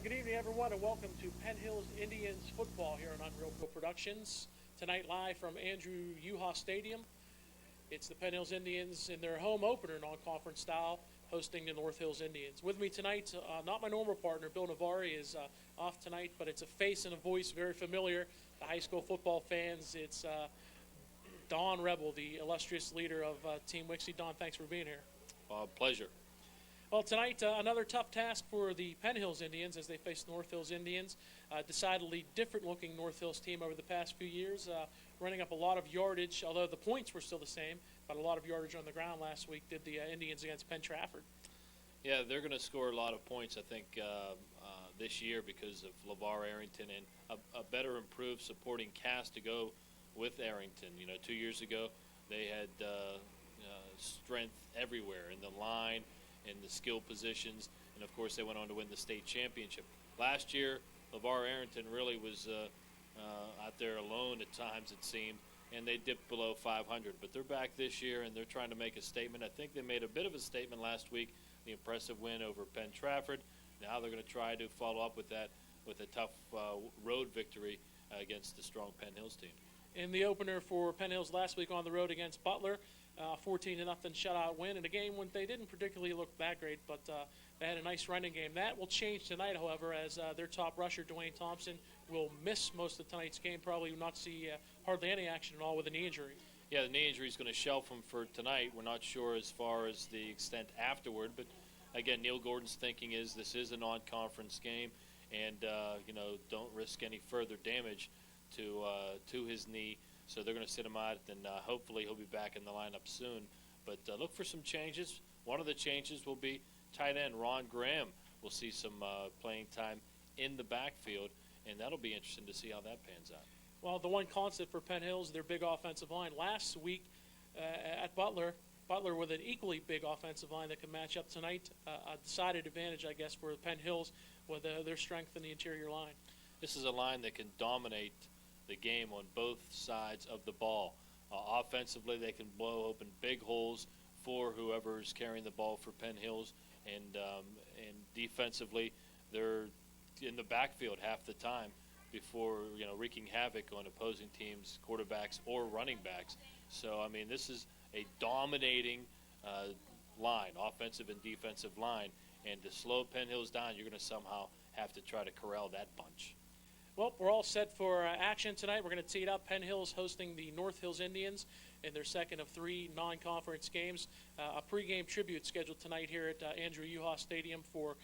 good evening, everyone, and welcome to Penn Hills Indians football here on Unreal Pro Productions. Tonight, live from Andrew Yuha Stadium. It's the Penn Hills Indians in their home opener, non-conference style, hosting the North Hills Indians. With me tonight, not my normal partner, Bill Navari, is off tonight, but it's a face and a voice very familiar to high school football fans. It's Don Rebel, the illustrious leader of Team Wixie. Don, thanks for being here. Pleasure. Well, tonight, another tough task for the Penn Hills Indians as they face North Hills Indians. Decidedly different-looking North Hills team over the past few years, running up a lot of yardage, although the points were still the same, but a lot of yardage on the ground last week did the Indians against Penn Trafford. Yeah, they're going to score a lot of points, I think, this year because of LeVar Arrington and a better improved supporting cast to go with Arrington. 2 years ago, they had strength everywhere in the line, in the skill positions, and of course they went on to win the state championship. Last year, LeVar Arrington really was out there alone at times, it seemed, and they dipped below 500. But they're back this year, and they're trying to make a statement. I think they made a bit of a statement last week, the impressive win over Penn Trafford. Now they're going to try to follow up with that with a tough road victory against the strong Penn Hills team. In the opener for Penn Hills last week on the road against Butler, 14-0 shutout win in a game when they didn't particularly look that great, but they had a nice running game. That will change tonight, however, as their top rusher, Dwayne Thompson, will miss most of tonight's game, probably not see hardly any action at all with a knee injury. Yeah, the knee injury is going to shelf him for tonight. We're not sure as far as the extent afterward, but again, Neil Gordon's thinking is this is a non-conference game, and don't risk any further damage to his knee. So they're going to sit him out, and hopefully he'll be back in the lineup soon. But look for some changes. One of the changes will be tight end Ron Graham will see some playing time in the backfield, and that'll be interesting to see how that pans out. Well, the one constant for Penn Hills, their big offensive line. Last week at Butler with an equally big offensive line that could match up tonight. A decided advantage, I guess, for Penn Hills with their strength in the interior line. This is a line that can dominate the game on both sides of the ball. Offensively, they can blow open big holes for whoever is carrying the ball for Penn Hills, and defensively, they're in the backfield half the time before wreaking havoc on opposing teams' quarterbacks or running backs. So I mean, this is a dominating line, offensive and defensive line, and to slow Penn Hills down, you're going to somehow have to try to corral that bunch. Well, we're all set for action tonight. We're going to tee it up. Penn Hills hosting the North Hills Indians in their second of 3 non-conference games. A pregame tribute scheduled tonight here at Andrew Yuha Stadium for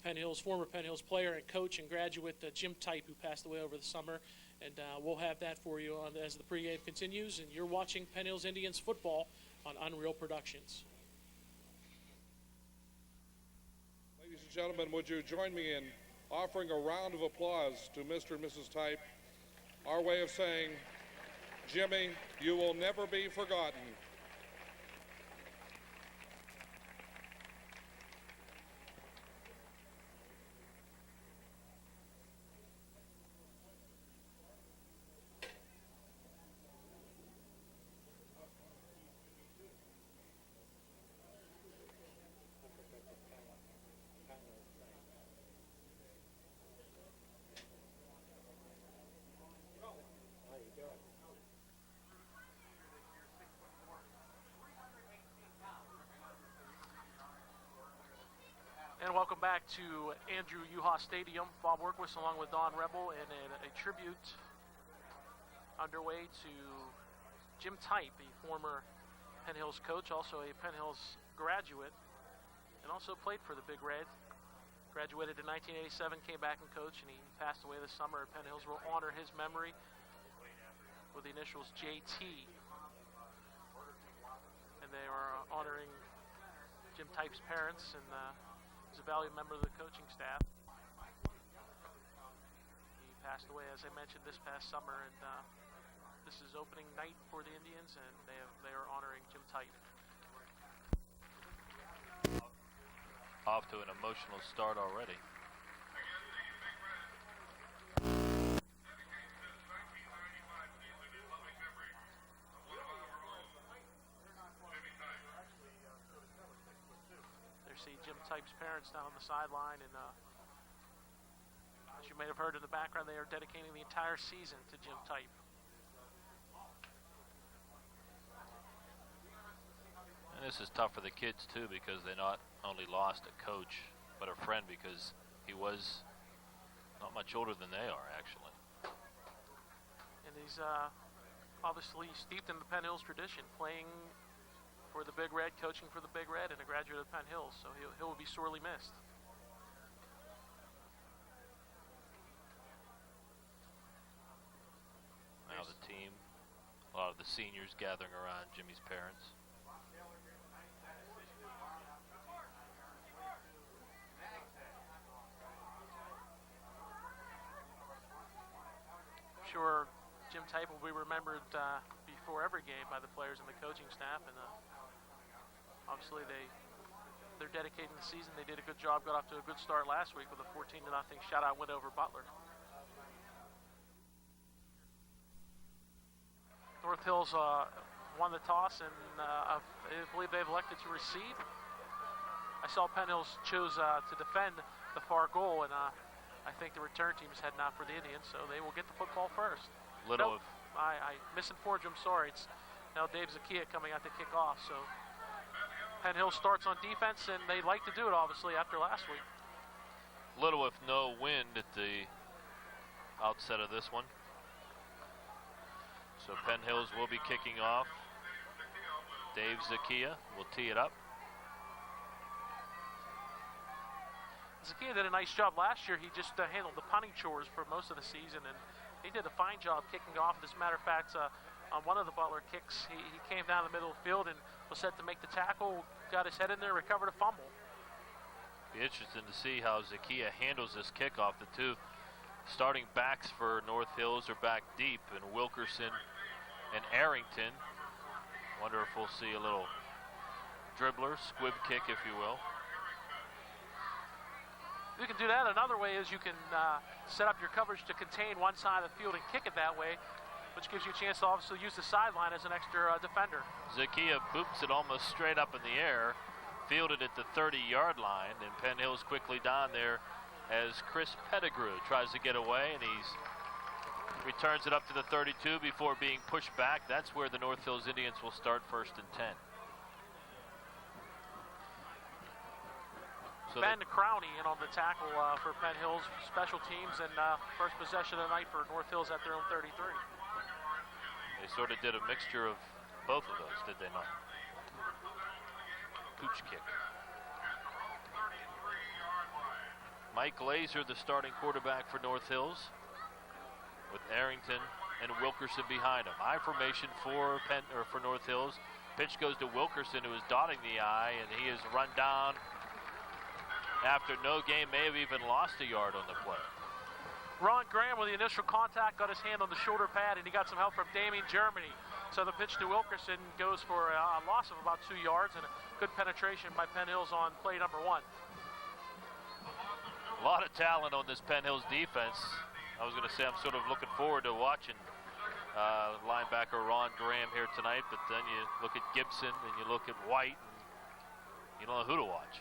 Penn Hills, former Penn Hills player and coach and graduate Jim Type, who passed away over the summer. And we'll have that for you as the pregame continues. And you're watching Penn Hills Indians football on Unreal Productions. Ladies and gentlemen, would you join me in offering a round of applause to Mr. and Mrs. Type, our way of saying, Jimmy, you will never be forgotten. And welcome back to Andrew Yuha Stadium. Bob Workwist along with Don Rebel and a tribute underway to Jim Type, the former Penn Hills coach, also a Penn Hills graduate, and also played for the Big Red. Graduated in 1987, came back and coached, and he passed away this summer. Penn Hills will honor his memory with the initials JT. And they are honoring Jim Type's parents, and he's a valued member of the coaching staff. He passed away, as I mentioned, this past summer, and this is opening night for the Indians, and they are honoring Jim Type. Off to an emotional start already. See Jim Type's parents down on the sideline, and As you may have heard in the background, they are dedicating the entire season to Jim Type. And this is tough for the kids too, because they not only lost a coach, but a friend, because he was not much older than they are, actually. And he's obviously steeped in the Penn Hills tradition, playing for the Big Red, coaching for the Big Red, and a graduate of Penn Hills, so he'll be sorely missed. Now the team, a lot of the seniors gathering around Jimmy's parents. Sure, Jim Type will be remembered before every game by the players and the coaching staff, and obviously they're dedicating the season. They did a good job, got off to a good start last week with a 14-0 shutout win over Butler. North Hills won the toss, and I believe they've elected to receive. I saw Penn Hills chose to defend the far goal, and I think the return team is heading out for the Indians, so they will get the football first. I misinformed you, I'm sorry. It's now Dave Zakia coming out to kick off, so Penn Hills starts on defense, and they like to do it, obviously, after last week. Little if no wind at the outset of this one. So Penn Hills will be kicking off. Dave Zakia will tee it up. Zakia did a nice job last year. He just handled the punting chores for most of the season, and he did a fine job kicking off. As a matter of fact, on one of the Butler kicks, he came down the middle of the field and was set to make the tackle, got his head in there, recovered a fumble. Be interesting to see how Zakia handles this kickoff. The two starting backs for North Hills are back deep, and Wilkerson and Arrington. Wonder if we'll see a little dribbler, squib kick, if you will. You can do that. Another way is you can set up your coverage to contain one side of the field and kick it that way, which gives you a chance to obviously use the sideline as an extra defender. Zakia boops it almost straight up in the air, fielded at the 30-yard line, and Penn Hills quickly down there as Chris Pettigrew tries to get away, and he's returns it up to the 32 before being pushed back. That's where the North Hills Indians will start 1st and 10. So Ben Crowney in on the tackle for Penn Hills special teams, and first possession of the night for North Hills at their own 33. They sort of did a mixture of both of those, did they not? Pooch kick. Mike Glazer, the starting quarterback for North Hills, with Arrington and Wilkerson behind him. I formation for North Hills. Pitch goes to Wilkerson, who is dotting the I, and he is run down after no game, may have even lost a yard on the play. Ron Graham with the initial contact got his hand on the shoulder pad, and he got some help from Damien Germany. So the pitch to Wilkerson goes for a loss of about 2 yards, and a good penetration by Penn Hills on play number 1. A lot of talent on this Penn Hills defense. I was going to say I'm sort of looking forward to watching linebacker Ron Graham here tonight, but then you look at Gibson and you look at White, and you don't know who to watch.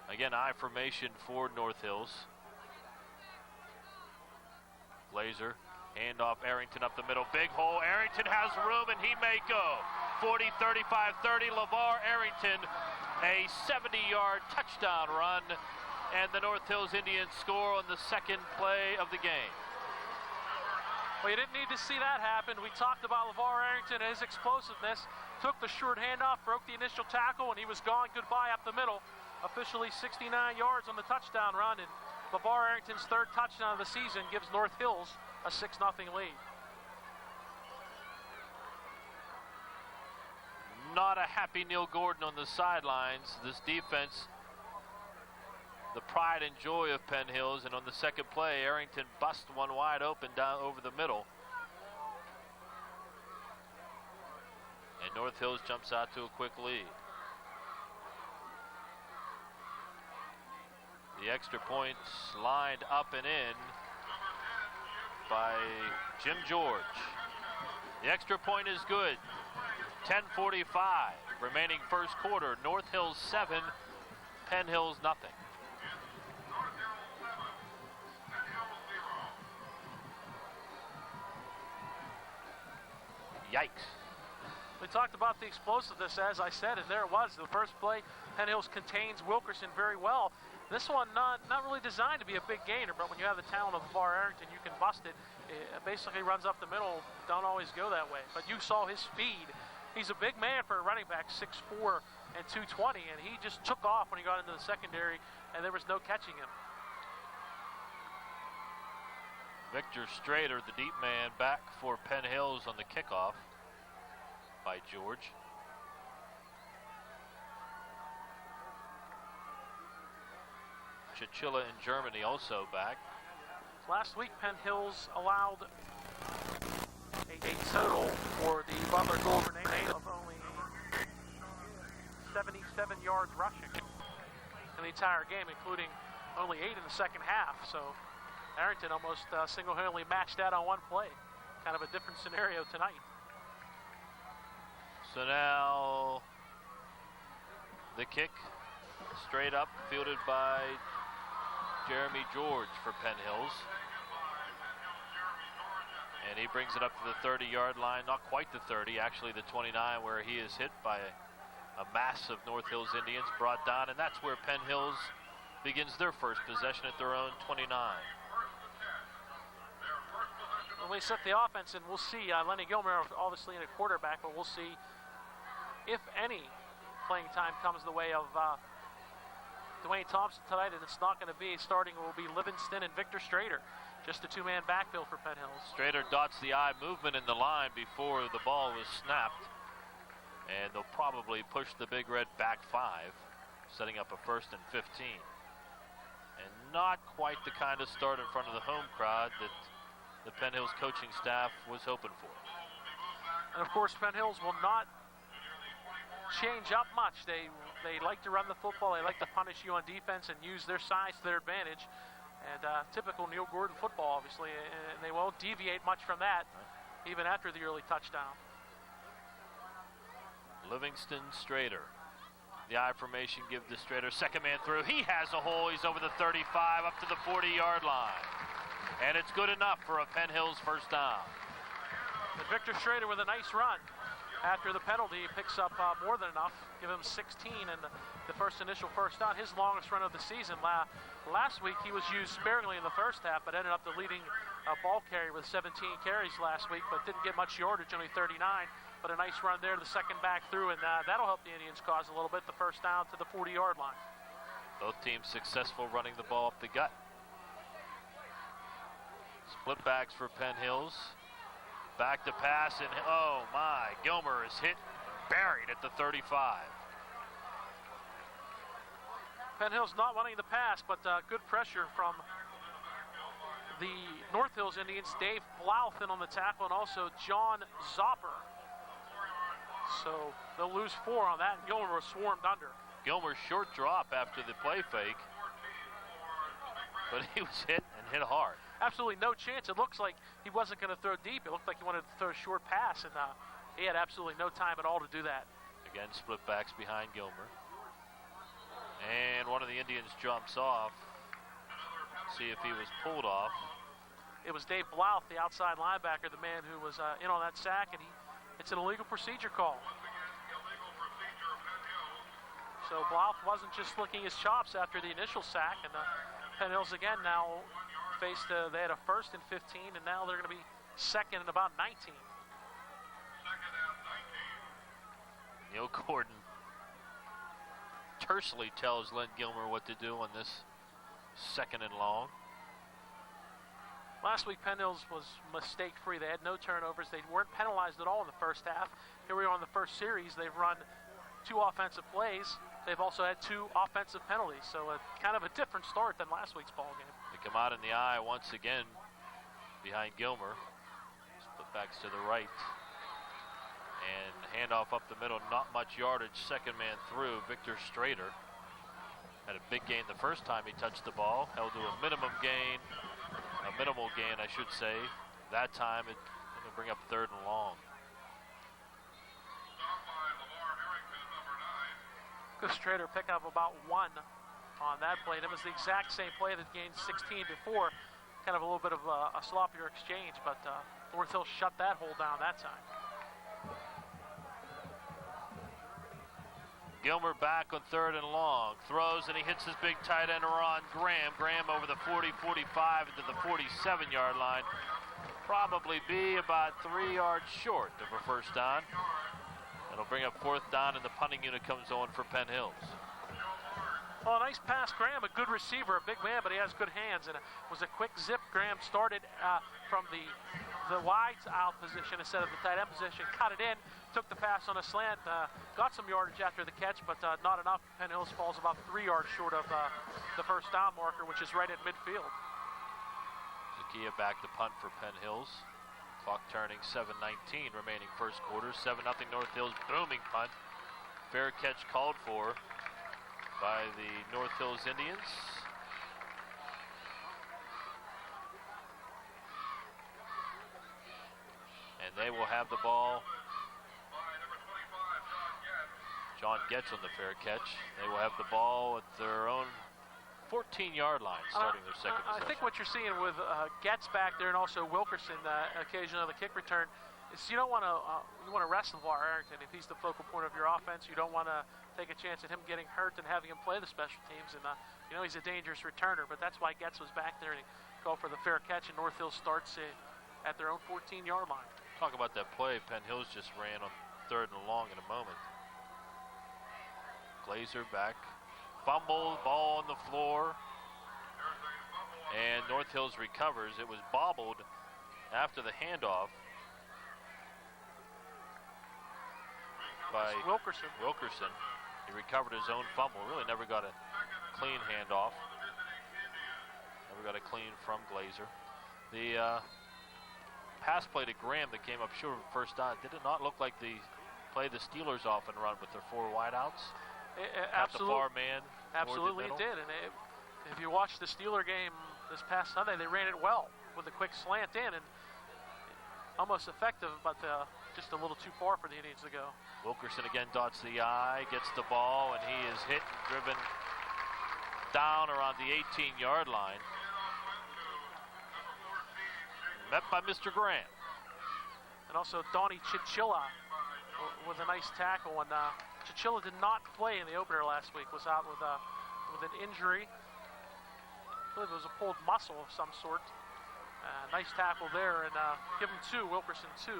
Again, I formation for North Hills. Glazer, hand off Arrington up the middle. Big hole. Arrington has room, and he may go. 40, 35, 30. LeVar Arrington, a 70-yard touchdown run, and the North Hills Indians score on the second play of the game. Well, you didn't need to see that happen. We talked about LeVar Arrington and his explosiveness. Took the short handoff, broke the initial tackle, and he was gone. Goodbye up the middle. Officially 69 yards on the touchdown run, and LeVar Arrington's third touchdown of the season gives North Hills a 6-0 lead. Not a happy Neil Gordon on the sidelines. This defense, the pride and joy of Penn Hills, and on the second play, Arrington busts one wide open down over the middle. And North Hills jumps out to a quick lead. The extra points lined up and in by Jim George. The extra point is good. 10:45 remaining first quarter. North Hills 7, Penn Hills nothing. Yikes. We talked about the explosiveness, as I said, and there it was. The first play, Penn Hills contains Wilkerson very well. This one not really designed to be a big gainer, but when you have the talent of LeVar Arrington, you can bust it. It basically runs up the middle. Don't always go that way. But you saw his speed. He's a big man for a running back, 6'4" and 220, and he just took off when he got into the secondary, and there was no catching him. Victor Strader, the deep man, back for Penn Hills on the kickoff by George. Chichilla in Germany also back. Last week, Penn Hills allowed a total for the Butler goal grenade of only 77 yards rushing in the entire game, including only 8 in the second half. So Arrington almost single-handedly matched that on one play. Kind of a different scenario tonight. So now the kick straight up, fielded by Jeremy George for Penn Hills. And he brings it up to the 30-yard line, not quite the 30, actually the 29, where he is hit by a mass of North Hills Indians, brought down, and that's where Penn Hills begins their first possession at their own 29. When we set the offense, and we'll see, Lenny Gilmer obviously in a quarterback, but we'll see if any playing time comes the way of Dwayne Thompson tonight, and it's not going to be starting. It will be Livingston and Victor Strader. Just a two-man backfield for Penn Hills. Strader dots the I movement in the line before the ball was snapped. And they'll probably push the Big Red back 5, setting up a 1st and 15. And not quite the kind of start in front of the home crowd that the Penn Hills coaching staff was hoping for. And of course, Penn Hills will not change up much. They like to run the football. They like to punish you on defense and use their size to their advantage. And typical Neil Gordon football, obviously, and they won't deviate much from that, even after the early touchdown. Livingston Strader. The I formation give to Strader. Second man through. He has a hole. He's over the 35 up to the 40-yard line. And it's good enough for a Penn Hills first down. And Victor Strader with a nice run. After the penalty, he picks up more than enough. Give him 16 and the initial first down. His longest run of the season. Last week, he was used sparingly in the first half, but ended up the leading ball carrier with 17 carries last week, but didn't get much yardage, only 39. But a nice run there, the second back through, and that'll help the Indians cause a little bit. The first down to the 40-yard line. Both teams successful running the ball up the gut. Split backs for Penn Hills. Back to pass, and oh my, Gilmer is hit, buried at the 35. Penn Hills not running the pass, but good pressure from the North Hills Indians. Dave Blouth in on the tackle, and also John Zopper. So they'll lose 4 on that, and Gilmer was swarmed under. Gilmer's short drop after the play fake, but he was hit and hit hard. Absolutely no chance. It looks like he wasn't going to throw deep. It looked like he wanted to throw a short pass, and he had absolutely no time at all to do that. Again, split backs behind Gilmer. And one of the Indians jumps off. See if he was pulled off. It was Dave Blouth, the outside linebacker, the man who was in on that sack, and it's an illegal procedure call. So Blouth wasn't just licking his chops after the initial sack, and Penn Hills again now faced, they had a 1st and 15, and now they're going to be 2nd and about 19. Neil Gordon tersely tells Len Gilmer what to do on this 2nd and long. Last week, Penn Hills was mistake-free. They had no turnovers. They weren't penalized at all in the first half. Here we are in the first series. They've run 2 offensive plays. They've also had 2 offensive penalties. So kind of a different start than last week's ball game. They come out in the eye once again behind Gilmer. Split backs to the right. And handoff up the middle, not much yardage. Second man through, Victor Strader. Had a big gain the first time he touched the ball. Held to a minimal gain, I should say. That time it's going to bring up 3rd and long. Strader pick up about 1 on that play. And it was the exact same play that gained 16 before. Kind of a little bit of a sloppier exchange, but North Hill shut that hole down that time. Gilmer back on 3rd and long. Throws and he hits his big tight end Ron Graham. Graham over the 40, 45 into the 47-yard line. Probably be about 3 yards short of a first down. It'll bring up 4th down, and the punting unit comes on for Penn Hills. Well, a nice pass, Graham, a good receiver, a big man, but he has good hands, and it was a quick zip. Graham started from the wide out position instead of the tight end position, cut it in, took the pass on a slant, got some yardage after the catch, but not enough. Penn Hills falls about 3 yards short of the first down marker, which is right at midfield. Zakia back to punt for Penn Hills. Clock turning, 7:19 remaining first quarter. 7-0 North Hills, booming punt. Fair catch called for by the North Hills Indians. And they will have the ball. John Getz on the fair catch. They will have the ball at their own 14-yard line, starting their second possession. I think what you're seeing with Getz back there and also Wilkerson, occasionally on the kick return, is you don't want to rest LeVar Arrington if he's the focal point of your offense. You don't want to take a chance at him getting hurt and having him play the special teams. And he's a dangerous returner, but that's why Getz was back there and he called for the fair catch. And North Hills starts at their own 14-yard line. Talk about that play Penn Hills just ran on 3rd and long in a moment. Glazer back, fumble, ball on the floor, and North Hills recovers. It was bobbled after the handoff by Wilkerson. He recovered his own fumble. Really never got a clean handoff. Never got a clean from Glazer. The pass play to Graham that came up short of first down. Did it not look like the play the Steelers often run with their 4 wideouts? Absolutely. The far man. Absolutely, it did. And if you watch the Steeler game this past Sunday, they ran it well with a quick slant in and almost effective, but just a little too far for the Indians to go. Wilkerson again dots the I, gets the ball, and he is hit and driven down around the 18-yard line. Met by Mr. Graham. And also Donnie Chichilla with a nice tackle. And Chichilla did not play in the opener last week, was out with an injury. I believe it was a pulled muscle of some sort. Nice tackle there, and give him 2, Wilkerson 2.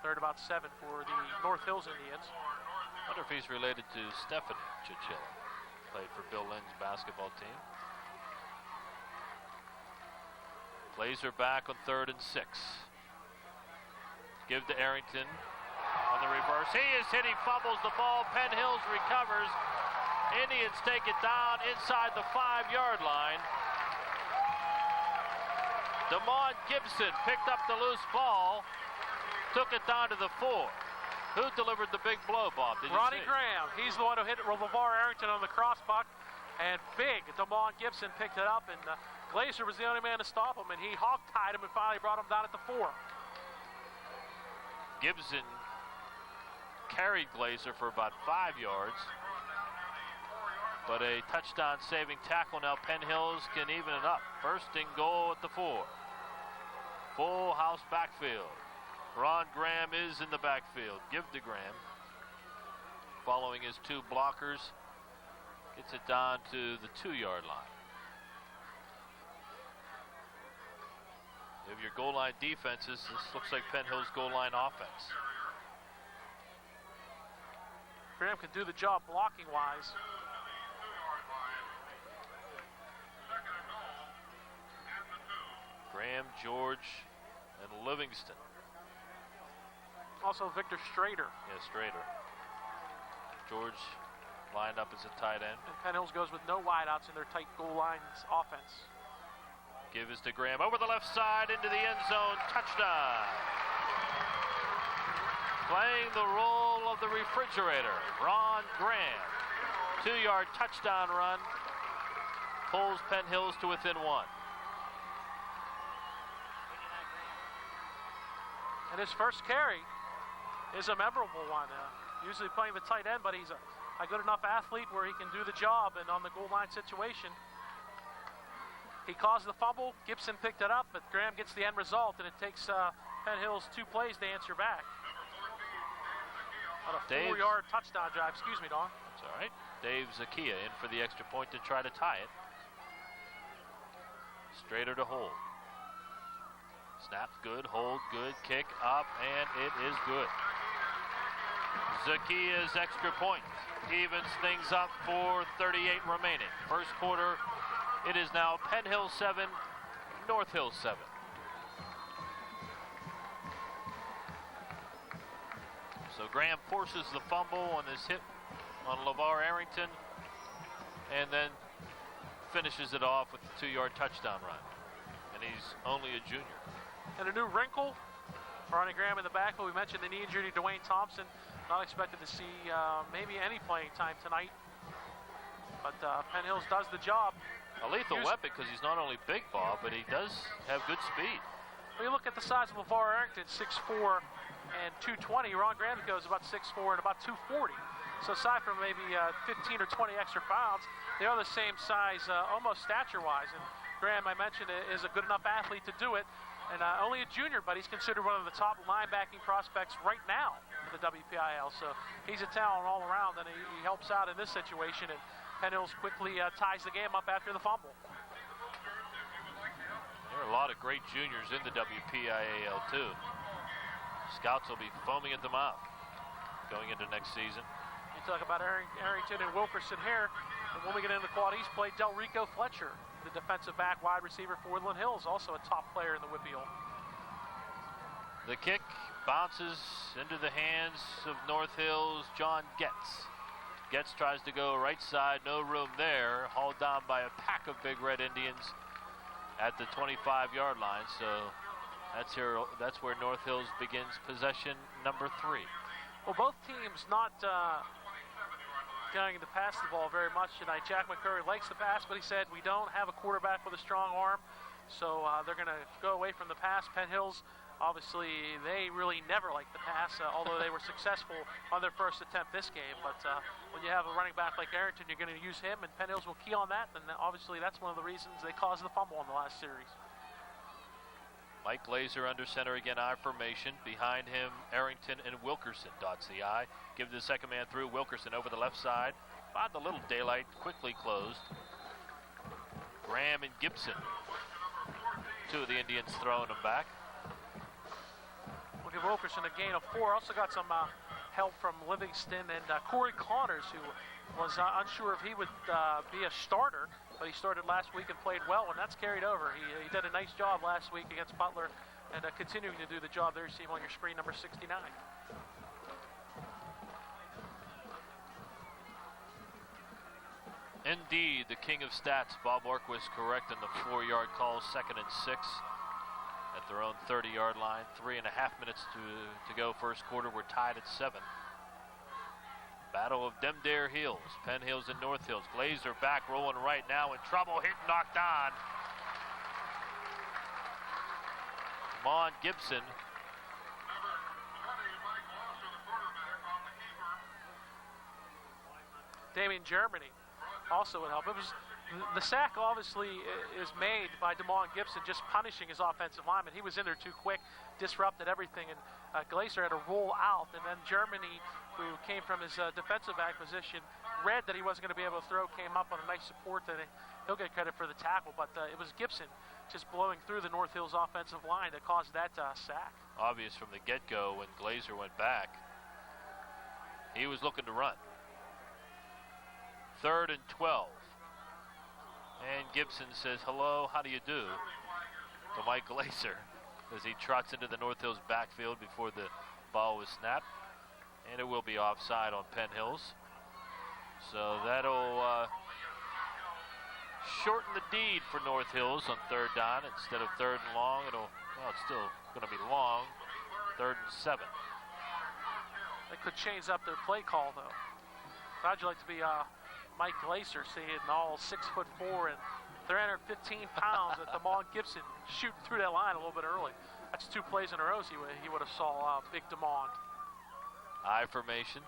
Third about 7 for the North Hills Indians. I wonder if he's related to Stephanie Chichilla. Played for Bill Lynn's basketball team. Glazer back on 3rd and 6. Give to Arrington on the reverse. He is hit, he fumbles the ball. Penn Hills recovers. Indians take it down inside the 5-yard line. DeMond Gibson picked up the loose ball, took it down to the 4. Who delivered the big blow, Bob? Ronnie Graham. He's the one who hit LeVar Arrington on the cross buck, and big DeMond Gibson picked it up, and Glazer was the only man to stop him, and he hog-tied him and finally brought him down at the 4. Gibson carried Glazer for about 5 yards, but a touchdown-saving tackle. Now Penn Hills can even it up. First and goal at the 4. Full house backfield. Ron Graham is in the backfield. Give to Graham. Following his 2 blockers, gets it down to the 2-yard line. Of your goal line defenses, this looks like Penn Hills' goal line offense. Graham can do the job blocking-wise. Graham, George, and Livingston. Also Victor Strader. Yeah, Strader. George lined up as a tight end. And Penn Hills goes with no wideouts in their tight goal lines offense. Give is to Graham over the left side into the end zone. Touchdown. Playing the role of the refrigerator, Ron Graham. 2-yard touchdown run. Pulls Penn Hills to within 1. And his first carry is a memorable one. Usually playing the tight end, but he's a good enough athlete where he can do the job, and on the goal line situation, he caused the fumble. Gibson picked it up, but Graham gets the end result, and it takes Penn Hills 2 plays to answer back. On a Dave's- 4-yard touchdown drive. Excuse me, Don. It's all right. Dave Zakia in for the extra point to try to tie it. Strader to hold. Snap good, hold good, kick up, and it is good. Zakia's extra point evens things up for 38 remaining. First quarter, it is now Penn Hill 7, North Hill 7. So Graham forces the fumble on this hit on LeVar Arrington, and then finishes it off with a 2-yard touchdown run. And he's only a junior. And a new wrinkle for Ronnie Graham in the backfield. We mentioned the knee injury to Dwayne Thompson. Not expected to see maybe any playing time tonight. But Penn Hills does the job. A lethal weapon because he's not only big, Bob, but he does have good speed. When you look at the size of LeVar Arrington, 6'4" and 220, Ron Graham goes about 6'4" and about 240. So aside from maybe 15 or 20 extra pounds, they are the same size, almost stature-wise. And Graham, I mentioned, is a good enough athlete to do it. And only a junior, but he's considered one of the top linebacking prospects right now in the WPIL. So he's a talent all around, and he helps out in this situation. And Penn Hills quickly ties the game up after the fumble. There are a lot of great juniors in the WPIAL too. Scouts will be foaming at the mouth going into next season. You talk about Arrington and Wilkerson here. And when we get into the Quad East play, Del Rico Fletcher, the defensive back wide receiver for Woodland Hills, also a top player in the Whitfield. The kick bounces into the hands of North Hills' John Getz. Getz tries to go right side, no room there, hauled down by a pack of Big Red Indians at the 25-yard line. So that's where North Hills begins possession number 3. Well, both teams not going to pass the ball very much tonight. Jack McCurry likes the pass, but he said we don't have a quarterback with a strong arm, so they're going to go away from the pass. Penn Hills, obviously, they really never like the pass, although they were successful on their first attempt this game. But when you have a running back like Arrington, you're going to use him, and Penn Hills will key on that, and obviously that's one of the reasons they caused the fumble in the last series. Mike Glazer under center again, I formation. Behind him, Arrington and Wilkerson dots the I. Give the second man through. Wilkerson over the left side. Found a little daylight, quickly closed. Graham and Gibson. 2 of the Indians throwing them back. We'll give Wilkerson a gain of 4. Also got some help from Livingston and Corey Connors, who was unsure if he would be a starter, but he started last week and played well, and that's carried over. He did a nice job last week against Butler, and continuing to do the job there you see him on your screen, number 69. Indeed, the king of stats, Bob Ork, was correct in the 4-yard call, 2nd and 6 at their own 30-yard line. 3.5 minutes to go first quarter. We're tied at 7. Battle of them dare hills. Penn Hills and North Hills. Glazer back, rolling right now in trouble. Hit, knocked on. Mon Gibson. Damian Germany also would help. It was the sack obviously is made by DeMond Gibson just punishing his offensive lineman. He was in there too quick, disrupted everything, and Glazer had to roll out, and then Germany, who came from his defensive back position, read that he wasn't going to be able to throw, came up on a nice support, and he'll get credit for the tackle, but it was Gibson just blowing through the North Hills offensive line that caused that sack. Obvious from the get-go when Glazer went back. He was looking to run. 3rd and 12. And Gibson says, hello, how do you do, to Mike Glazer as he trots into the North Hills backfield before the ball was snapped. And it will be offside on Penn Hills. So that'll shorten the deed for North Hills on 3rd down. Instead of 3rd and long, it's still going to be long. 3rd and 7. They could change up their play call, though. How'd you like to be Mike Glazer, seeing all 6'4" and 315 pounds at DeMond Gibson shooting through that line a little bit early. That's 2 plays in a row he would have saw big DeMond. I formation,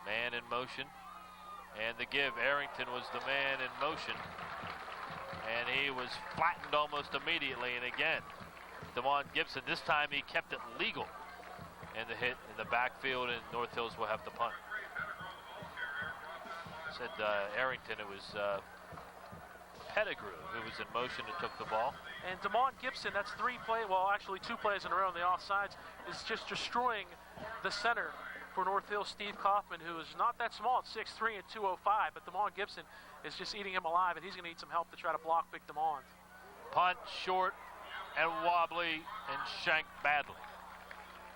man in motion, and the give. Arrington was the man in motion, and he was flattened almost immediately. And again, DeMond Gibson, this time he kept it legal and the hit in the backfield, and North Hills will have to punt. Said Arrington, it was Pettigrew who was in motion and took the ball. And Damon Gibson, that's actually 2 plays in a row on the offsides, is just destroying the center for North Hills, Steve Kaufman, who is not that small at 6'3" and 205, but Damon Gibson is just eating him alive, and he's going to need some help to try to block Big Damon. Punt short and wobbly and shanked badly.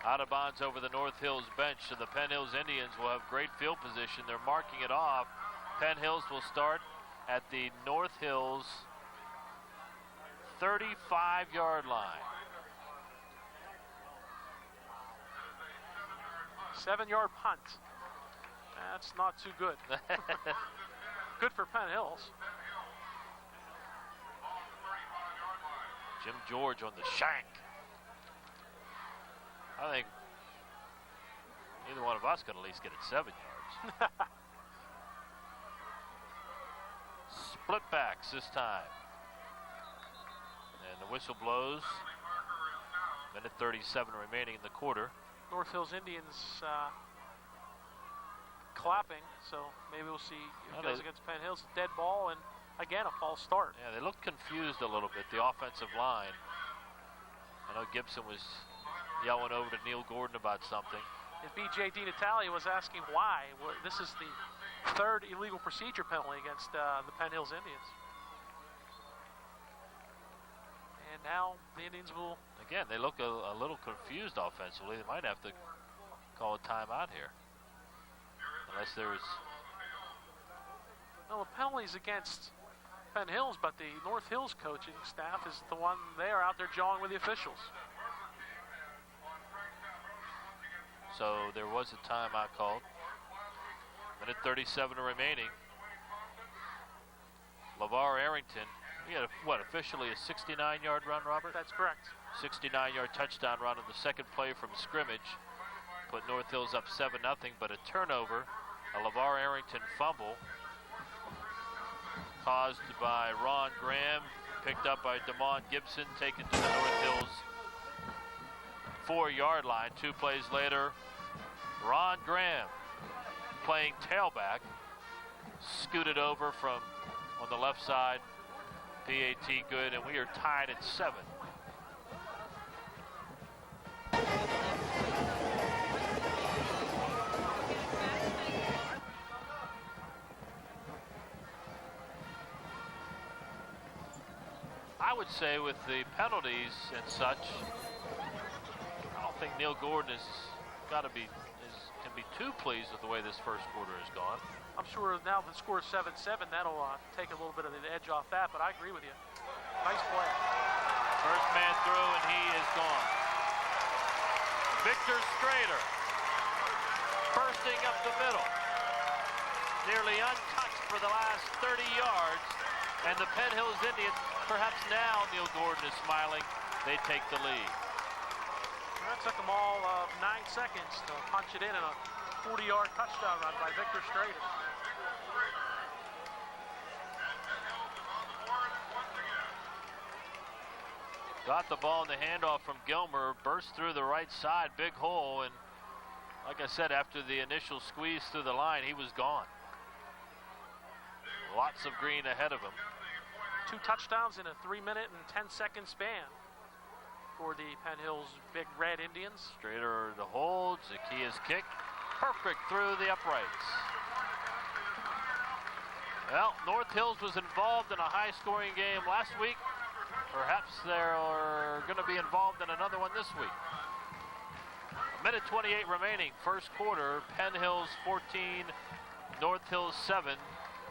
Out of bounds over the North Hills bench, so the Penn Hills Indians will have great field position. They're marking it off. Penn Hills will start at the North Hills 35-yard line. 7-yard punt. That's not too good. Good for Penn Hills. Jim George on the shank. I think neither one of us could at least get it 7 yards. Split backs this time. And the whistle blows. Minute 37 remaining in the quarter. North Hills Indians clapping, so maybe we'll see if it goes against Penn Hills. Dead ball, and again, a false start. Yeah, they looked confused a little bit, the offensive line. I know Gibson was yelling over to Neil Gordon about something. And B.J. DiNatalia was asking why. This is the 3rd illegal procedure penalty against the Penn Hills Indians. And now the Indians will... Again, they look a little confused offensively. They might have to call a timeout here. Unless there's... Well, the penalties against Penn Hills, but the North Hills coaching staff is the one they are out there jawing with the officials. So there was a timeout called. Minute 37 remaining. LeVar Arrington, he had officially a 69-yard run, Robert? That's correct. 69-yard touchdown run on the second play from scrimmage. Put North Hills up 7-0, but a turnover, a LeVar Arrington fumble caused by Ron Graham, picked up by Damon Gibson, taken to the North Hills 4-yard line. 2 plays later, Ron Graham, playing tailback, scooted over from on the left side, PAT good, and we are tied at 7. I would say with the penalties and such, I don't think Neil Gordon can be too pleased with the way this first quarter has gone. I'm sure now the score is 7-7, that'll take a little bit of the edge off that, but I agree with you. Nice play. First man through, and he is gone. Victor Strader, bursting up the middle, nearly untouched for the last 30 yards, and the Penn Hills Indians, perhaps now Neil Gordon is smiling, they take the lead. That took them all 9 seconds to punch it in a 40-yard touchdown run by Victor Strader. Got the ball in the handoff from Gilmer, burst through the right side, big hole, and like I said, after the initial squeeze through the line, he was gone. Lots of green ahead of him. 2 touchdowns in a 3-minute and 10-second span for the Penn Hills Big Red Indians. Strader the hold, Zakia's kick, perfect through the uprights. Well, North Hills was involved in a high-scoring game last week. Perhaps they're going to be involved in another one this week. A minute 28 remaining, first quarter. Penn Hills 14, North Hills 7.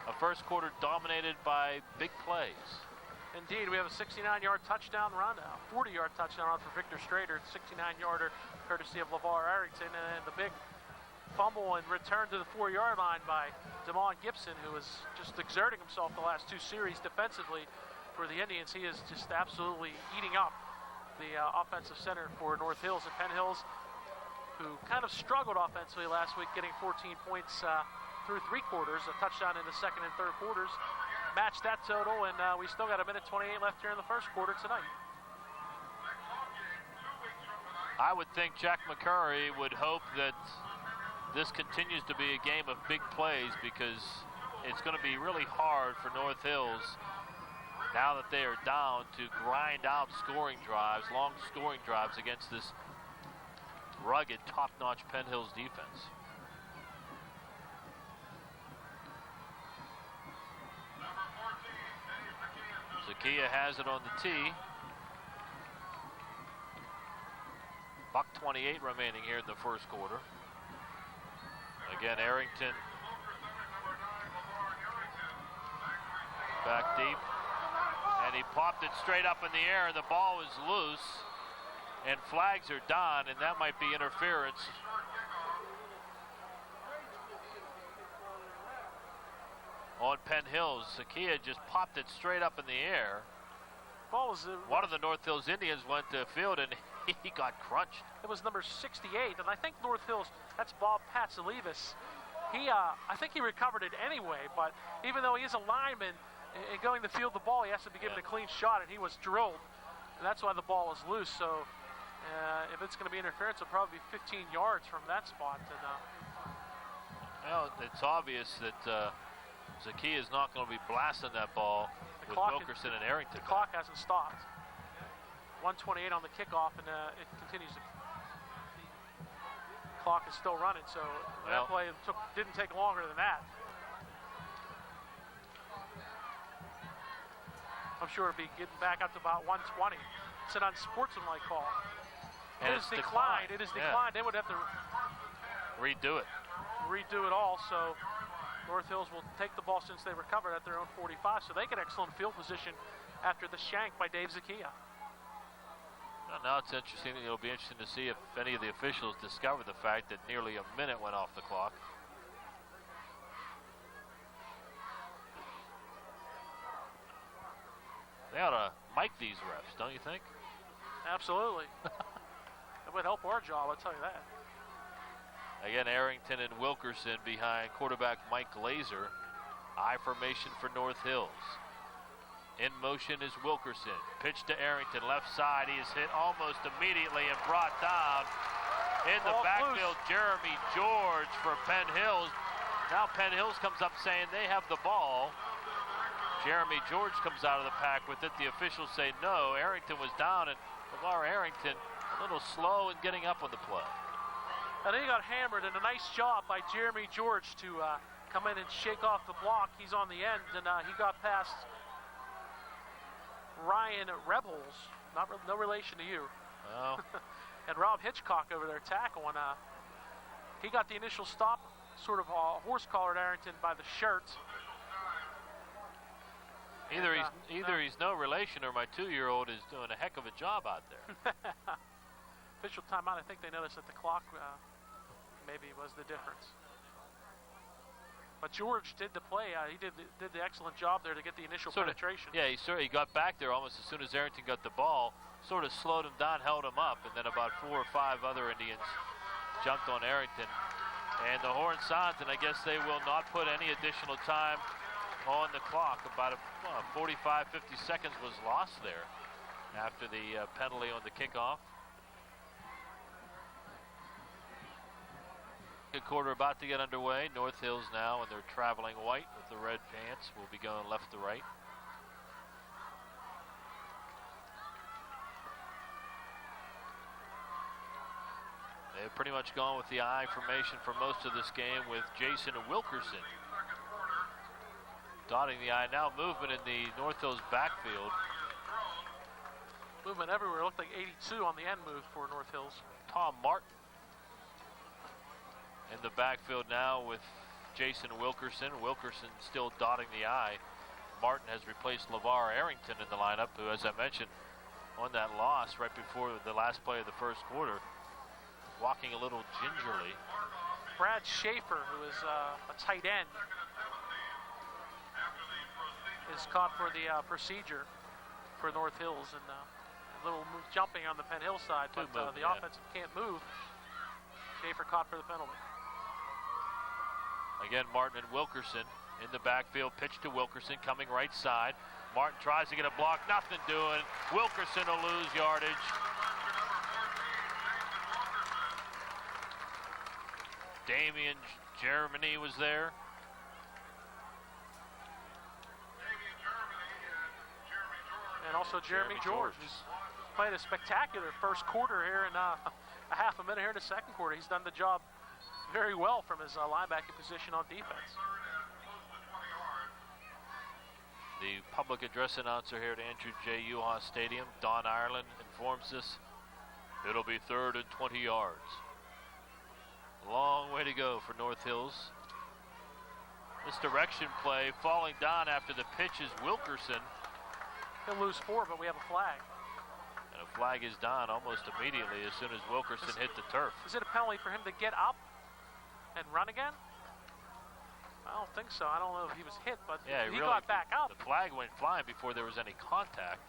A first quarter dominated by big plays. Indeed, we have a 69-yard touchdown run, a 40-yard touchdown run for Victor Strader, 69-yarder courtesy of LeVar Arrington, and the big fumble and return to the 4-yard line by Damon Gibson, who is just exerting himself the last 2 series defensively for the Indians. He is just absolutely eating up the offensive center for North Hills. And Penn Hills, who kind of struggled offensively last week, getting 14 points through 3 quarters, a touchdown in the second and third quarters, matched that total, and we still got a minute 28 left here in the first quarter tonight. I would think Jack McCurry would hope that this continues to be a game of big plays, because it's going to be really hard for North Hills, now that they are down, to grind out scoring drives, long scoring drives against this rugged, top-notch Penn Hills defense. Zakia has it on the tee. $1:28 remaining here in the first quarter. Again, Arrington back deep, and he popped it straight up in the air, and the ball was loose, and flags are down, and that might be interference. On Penn Hills, Zakia just popped it straight up in the air. Ball was One of the North Hills Indians went to field, and he got crunched. It was number 68, and I think North Hills, that's Bob Patzalivas. I think he recovered it anyway, but even though he is a lineman and going to field the ball, he has to be given a clean shot, and he was drilled, and that's why the ball was loose. So if it's going to be interference, it'll probably be 15 yards from that spot. And, well, it's obvious that Zakia is not going to be blasting that ball with Wilkerson and Arrington. The clock hasn't stopped. 1:28 on the kickoff, and it continues. The clock is still running, so that play didn't take longer than that. I'm sure it'll be getting back up to about 1:20. It's an unsportsmanlike call. And it is declined. It is declined. They would have to redo it. Redo it all. So North Hills will take the ball since they recovered at their own 45. So they get excellent field position after the shank by Dave Zakia. Well, now it's interesting. It'll be interesting to see if any of the officials discover the fact that nearly a minute went off the clock. They ought to mic these refs, don't you think? Absolutely. It would help our job, I'll tell you that. Again, Arrington and Wilkerson behind quarterback Mike Glazer. I formation for North Hills. In motion is Wilkerson. Pitch to Arrington, left side. He is hit almost immediately and brought down. In the backfield, Jeremy George for Penn Hills. Now Penn Hills comes up saying they have the ball. Jeremy George comes out of the pack with it. The officials say no. Arrington was down, and LeVar Arrington a little slow in getting up on the play. And he got hammered, and a nice job by Jeremy George to come in and shake off the block. He's on the end, and he got past Ryan Rebels, no relation to you. Well. And Rob Hitchcock over there tackling. He got the initial stop, sort of horse-collared Arrington by the shirt. Either he's no relation, or my 2-year-old is doing a heck of a job out there. Official timeout. I think they noticed that the clock maybe was the difference. But George did the play. He did the excellent job there to get the initial penetration. Yeah, he got back there almost as soon as Arrington got the ball. Sort of slowed him down, held him up, and then about 4 or 5 other Indians jumped on Arrington. And the horn sounds, and I guess they will not put any additional time on the clock. About 45, 50 seconds was lost there after the penalty on the kickoff. Good quarter about to get underway. North Hills now in their traveling white with the red pants will be going left to right. They've pretty much gone with the I formation for most of this game, with Jason Wilkerson dotting the I. Now movement in the North Hills backfield. Movement everywhere. It looked like 82 on the end move for North Hills. Tom Martin in the backfield now with Jason Wilkerson. Wilkerson still dotting the I. Martin has replaced LeVar Arrington in the lineup, who, as I mentioned, on that loss right before the last play of the first quarter, walking a little gingerly. Brad Schaefer, who is a tight end, is caught for the procedure for North Hills, and a little jumping on the Penn Hill side, but the offensive can't move. Schaefer caught for the penalty. Again, Martin and Wilkerson in the backfield. Pitch to Wilkerson coming right side. Martin tries to get a block, nothing doing. Wilkerson will lose yardage. Damian Germany was there. And also Jeremy George, who's played a spectacular first quarter here and a half a minute here in the second quarter. He's done the job very well from his linebacking position on defense. The public address announcer here at Andrew J. Uhas Stadium, Don Ireland, informs us it'll be 3rd and 20 yards. Long way to go for North Hills. Misdirection play, falling down after the pitch is Wilkerson. He'll lose 4, but we have a flag. And a flag is down almost immediately as soon as Wilkerson hit the turf. Is it a penalty for him to get up and run again? I don't think so. I don't know if he was hit, but yeah, he really got back up. The flag went flying before there was any contact.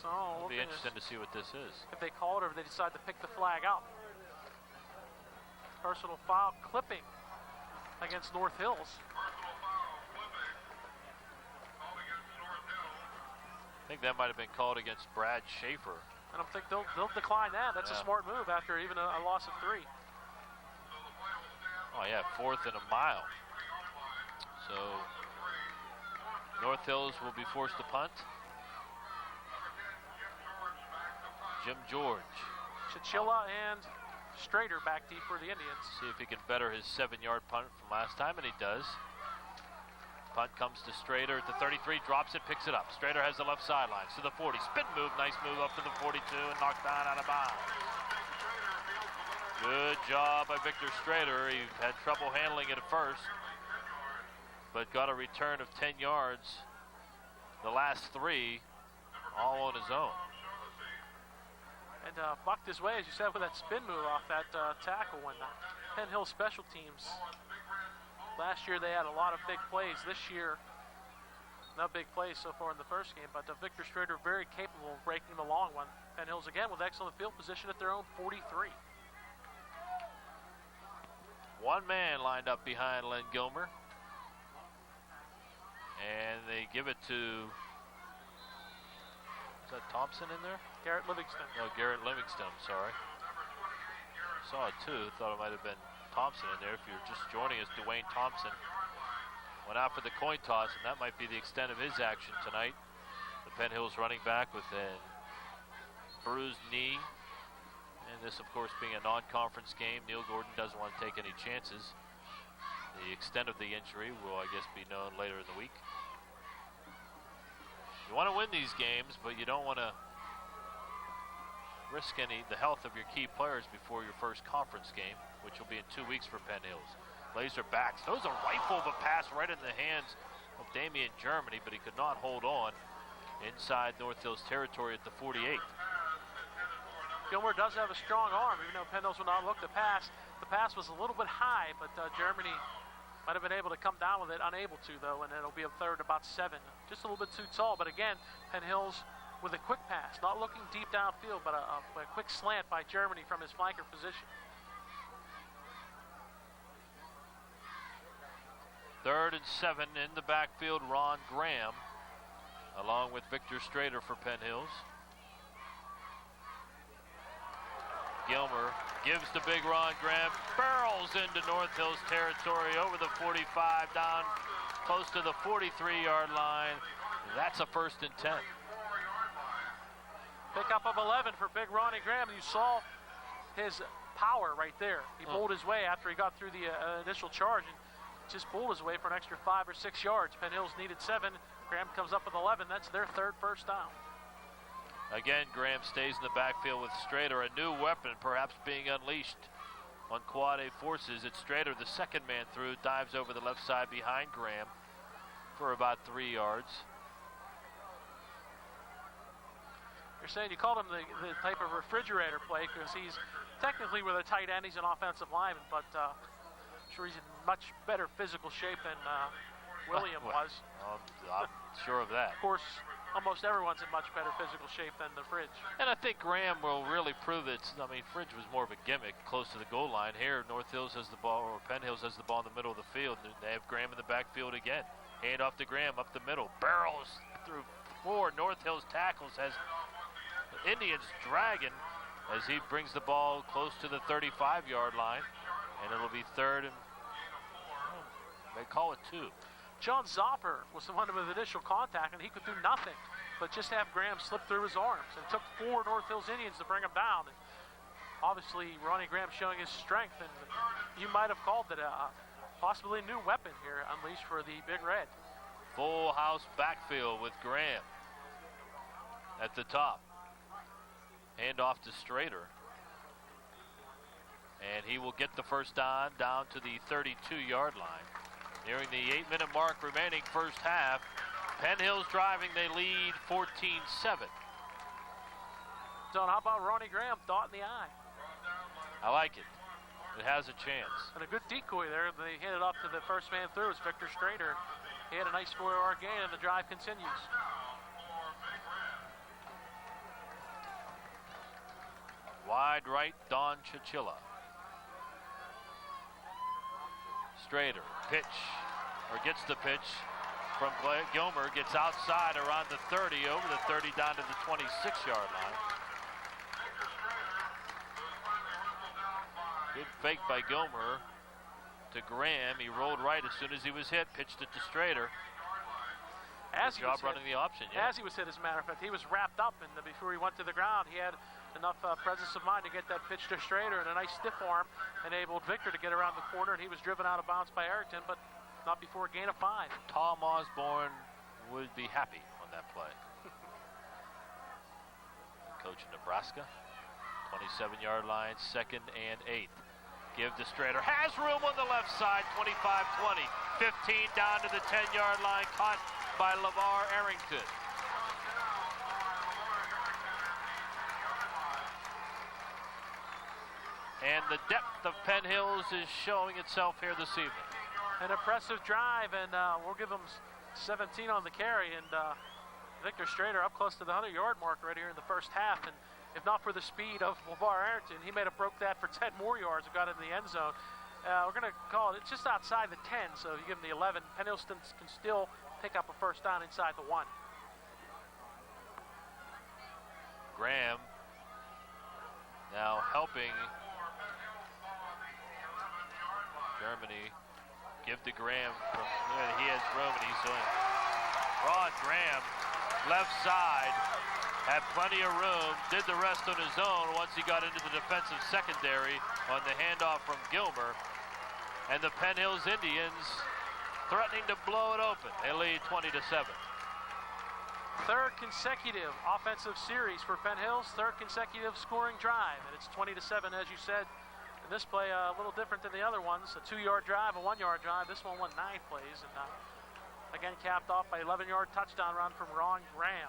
So It'll be interesting to see what this is. If they call it or if they decide to pick the flag up. Personal foul clipping against North Hills. I think that might have been called against Brad Schaefer. I don't think they'll decline that. That's a smart move after even a loss of 3. Oh yeah, 4th and a mile. So North Hills will be forced to punt. Jim George. Chichilla and Strader back deep for the Indians. See if he can better his 7-yard punt from last time, and he does. Punt comes to Strader at the 33, drops it, picks it up. Strader has the left sideline to the 40. Spin move, nice move up to the 42 and knocked down out of bounds. Good job by Victor Strader. He had trouble handling it at first, but got a return of 10 yards. The last 3, all on his own. And bucked his way, as you said, with that spin move off that tackle when Penn Hill special teams. Last year they had a lot of big plays. This year, no big plays so far in the first game, but Victor Strader very capable of breaking the long one. Penn Hills again with excellent field position at their own 43. One man lined up behind Len Gilmer. And they give it to, is that Thompson in there? Garrett Livingston. No, Garrett Livingston, sorry. Saw it too, thought it might have been Thompson in there. If you're just joining us, Dwayne Thompson went out for the coin toss, and that might be the extent of his action tonight. The Penn Hills running back with a bruised knee. And this, of course, being a non-conference game, Neil Gordon doesn't want to take any chances. The extent of the injury will, I guess, be known later in the week. You want to win these games, but you don't want to risk the health of your key players before your first conference game, which will be in 2 weeks for Penn Hills. Laser backs. Throws a rifle of a pass right in the hands of Damian Germany, but he could not hold on inside North Hills territory at the 48. Gilmer does have a strong arm, even though Penn Hills will not look to pass. The pass was a little bit high, but Germany might have been able to come down with it, unable to though, and it'll be a 3rd about 7. Just a little bit too tall, but again, Penn Hills with a quick pass, not looking deep downfield, but a quick slant by Germany from his flanker position. 3rd and 7 in the backfield, Ron Graham, along with Victor Strader for Penn Hills. Gilmer gives the big Ron Graham, barrels into North Hills territory over the 45, down close to the 43-yard line. That's a 1st and 10. Pickup of 11 for big Ronnie Graham. You saw his power right there. He bowled his way after he got through the initial charge and just bowled his way for an extra 5 or 6 yards. Penn Hills needed 7. Graham comes up with 11. That's their 3rd first down. Again, Graham stays in the backfield with Strader, a new weapon perhaps being unleashed on Quad A forces. It's Strader, the 2nd man through, dives over the left side behind Graham for about 3 yards. You're saying you called him the type of refrigerator play because he's technically with a tight end. He's an offensive lineman, but I'm sure he's in much better physical shape than William was. I'm sure of that. Of course, almost everyone's in much better physical shape than the Fridge. And I think Graham will really prove it. I mean, Fridge was more of a gimmick close to the goal line. Here, North Hills has the ball, or Penn Hills has the ball in the middle of the field. They have Graham in the backfield again. Hand off to Graham up the middle. Barrels through 4 North Hills tackles as the Indians dragging as he brings the ball close to the 35-yard line, and it'll be third and they call it 2. John Zopper was the one with initial contact, and he could do nothing but just have Graham slip through his arms. And it took 4 North Hills Indians to bring him down. And obviously, Ronnie Graham showing his strength, and you might have called it a possibly new weapon here unleashed for the Big Red. Full house backfield with Graham at the top. Hand off to Strader. And he will get the first down to the 32-yard line. Nearing the 8-minute mark remaining first half. Penn Hills driving, they lead 14-7. So how about Ronnie Graham, dot in the eye? I like it. It has a chance. And a good decoy there. They handed off to the first man through. It's Victor Strader. He had a nice 4-yard gain, and the drive continues. Wide right, Don Chichilla. Strader, pitch, or gets the pitch from Gilmer, gets outside around the 30, over the 30, down to the 26-yard line. Good fake by Gilmer to Graham. He rolled right as soon as he was hit, pitched it to Strader. As Good job running the option, yeah. As he was hit, as a matter of fact, he was wrapped up, and before he went to the ground, he had enough presence of mind to get that pitch to Strader, and a nice stiff arm enabled Victor to get around the corner, and he was driven out of bounds by Arrington, but not before a gain of 5. Tom Osborne would be happy on that play. Coach in Nebraska, 27-yard line, 2nd and 8. Give to Strader, has room on the left side, 25-20, 15 down to the 10-yard line, caught by LeVar Arrington. And the depth of Penn Hills is showing itself here this evening. An impressive drive, and we'll give them 17 on the carry, and Victor Strader up close to the 100-yard mark right here in the first half, and if not for the speed of LeVar Arrington, he may have broke that for 10 more yards and got in the end zone. We're going to call it, it's just outside the 10, so if you give him the 11, Penn Hills can still pick up a first down inside the 1. Graham now helping Germany. Give to Graham. He has room and he's in. Ron Graham, left side, had plenty of room, did the rest on his own once he got into the defensive secondary on the handoff from Gilmer. And the Penn Hills Indians threatening to blow it open. They lead 20-7. Third consecutive offensive series for Penn Hills, third consecutive scoring drive, and it's 20-7, as you said. And this play a little different than the other ones, a 2-yard drive, a 1-yard drive. This one went 9 plays, and again capped off by 11-yard touchdown run from Ron Graham.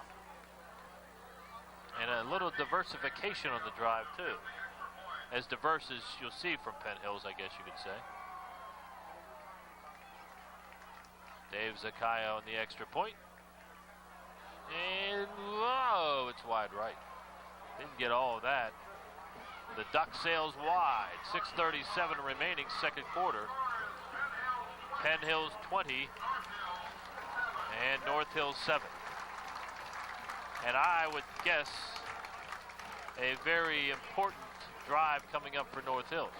And a little diversification on the drive, too. As diverse as you'll see from Penn Hills, I guess you could say. Dave Zakayo on the extra point. And, whoa, it's wide right. Didn't get all of that. The duck sails wide. 6:37 remaining, second quarter. Penn Hills 20 and North Hills 7. And I would guess a very important drive coming up for North Hills.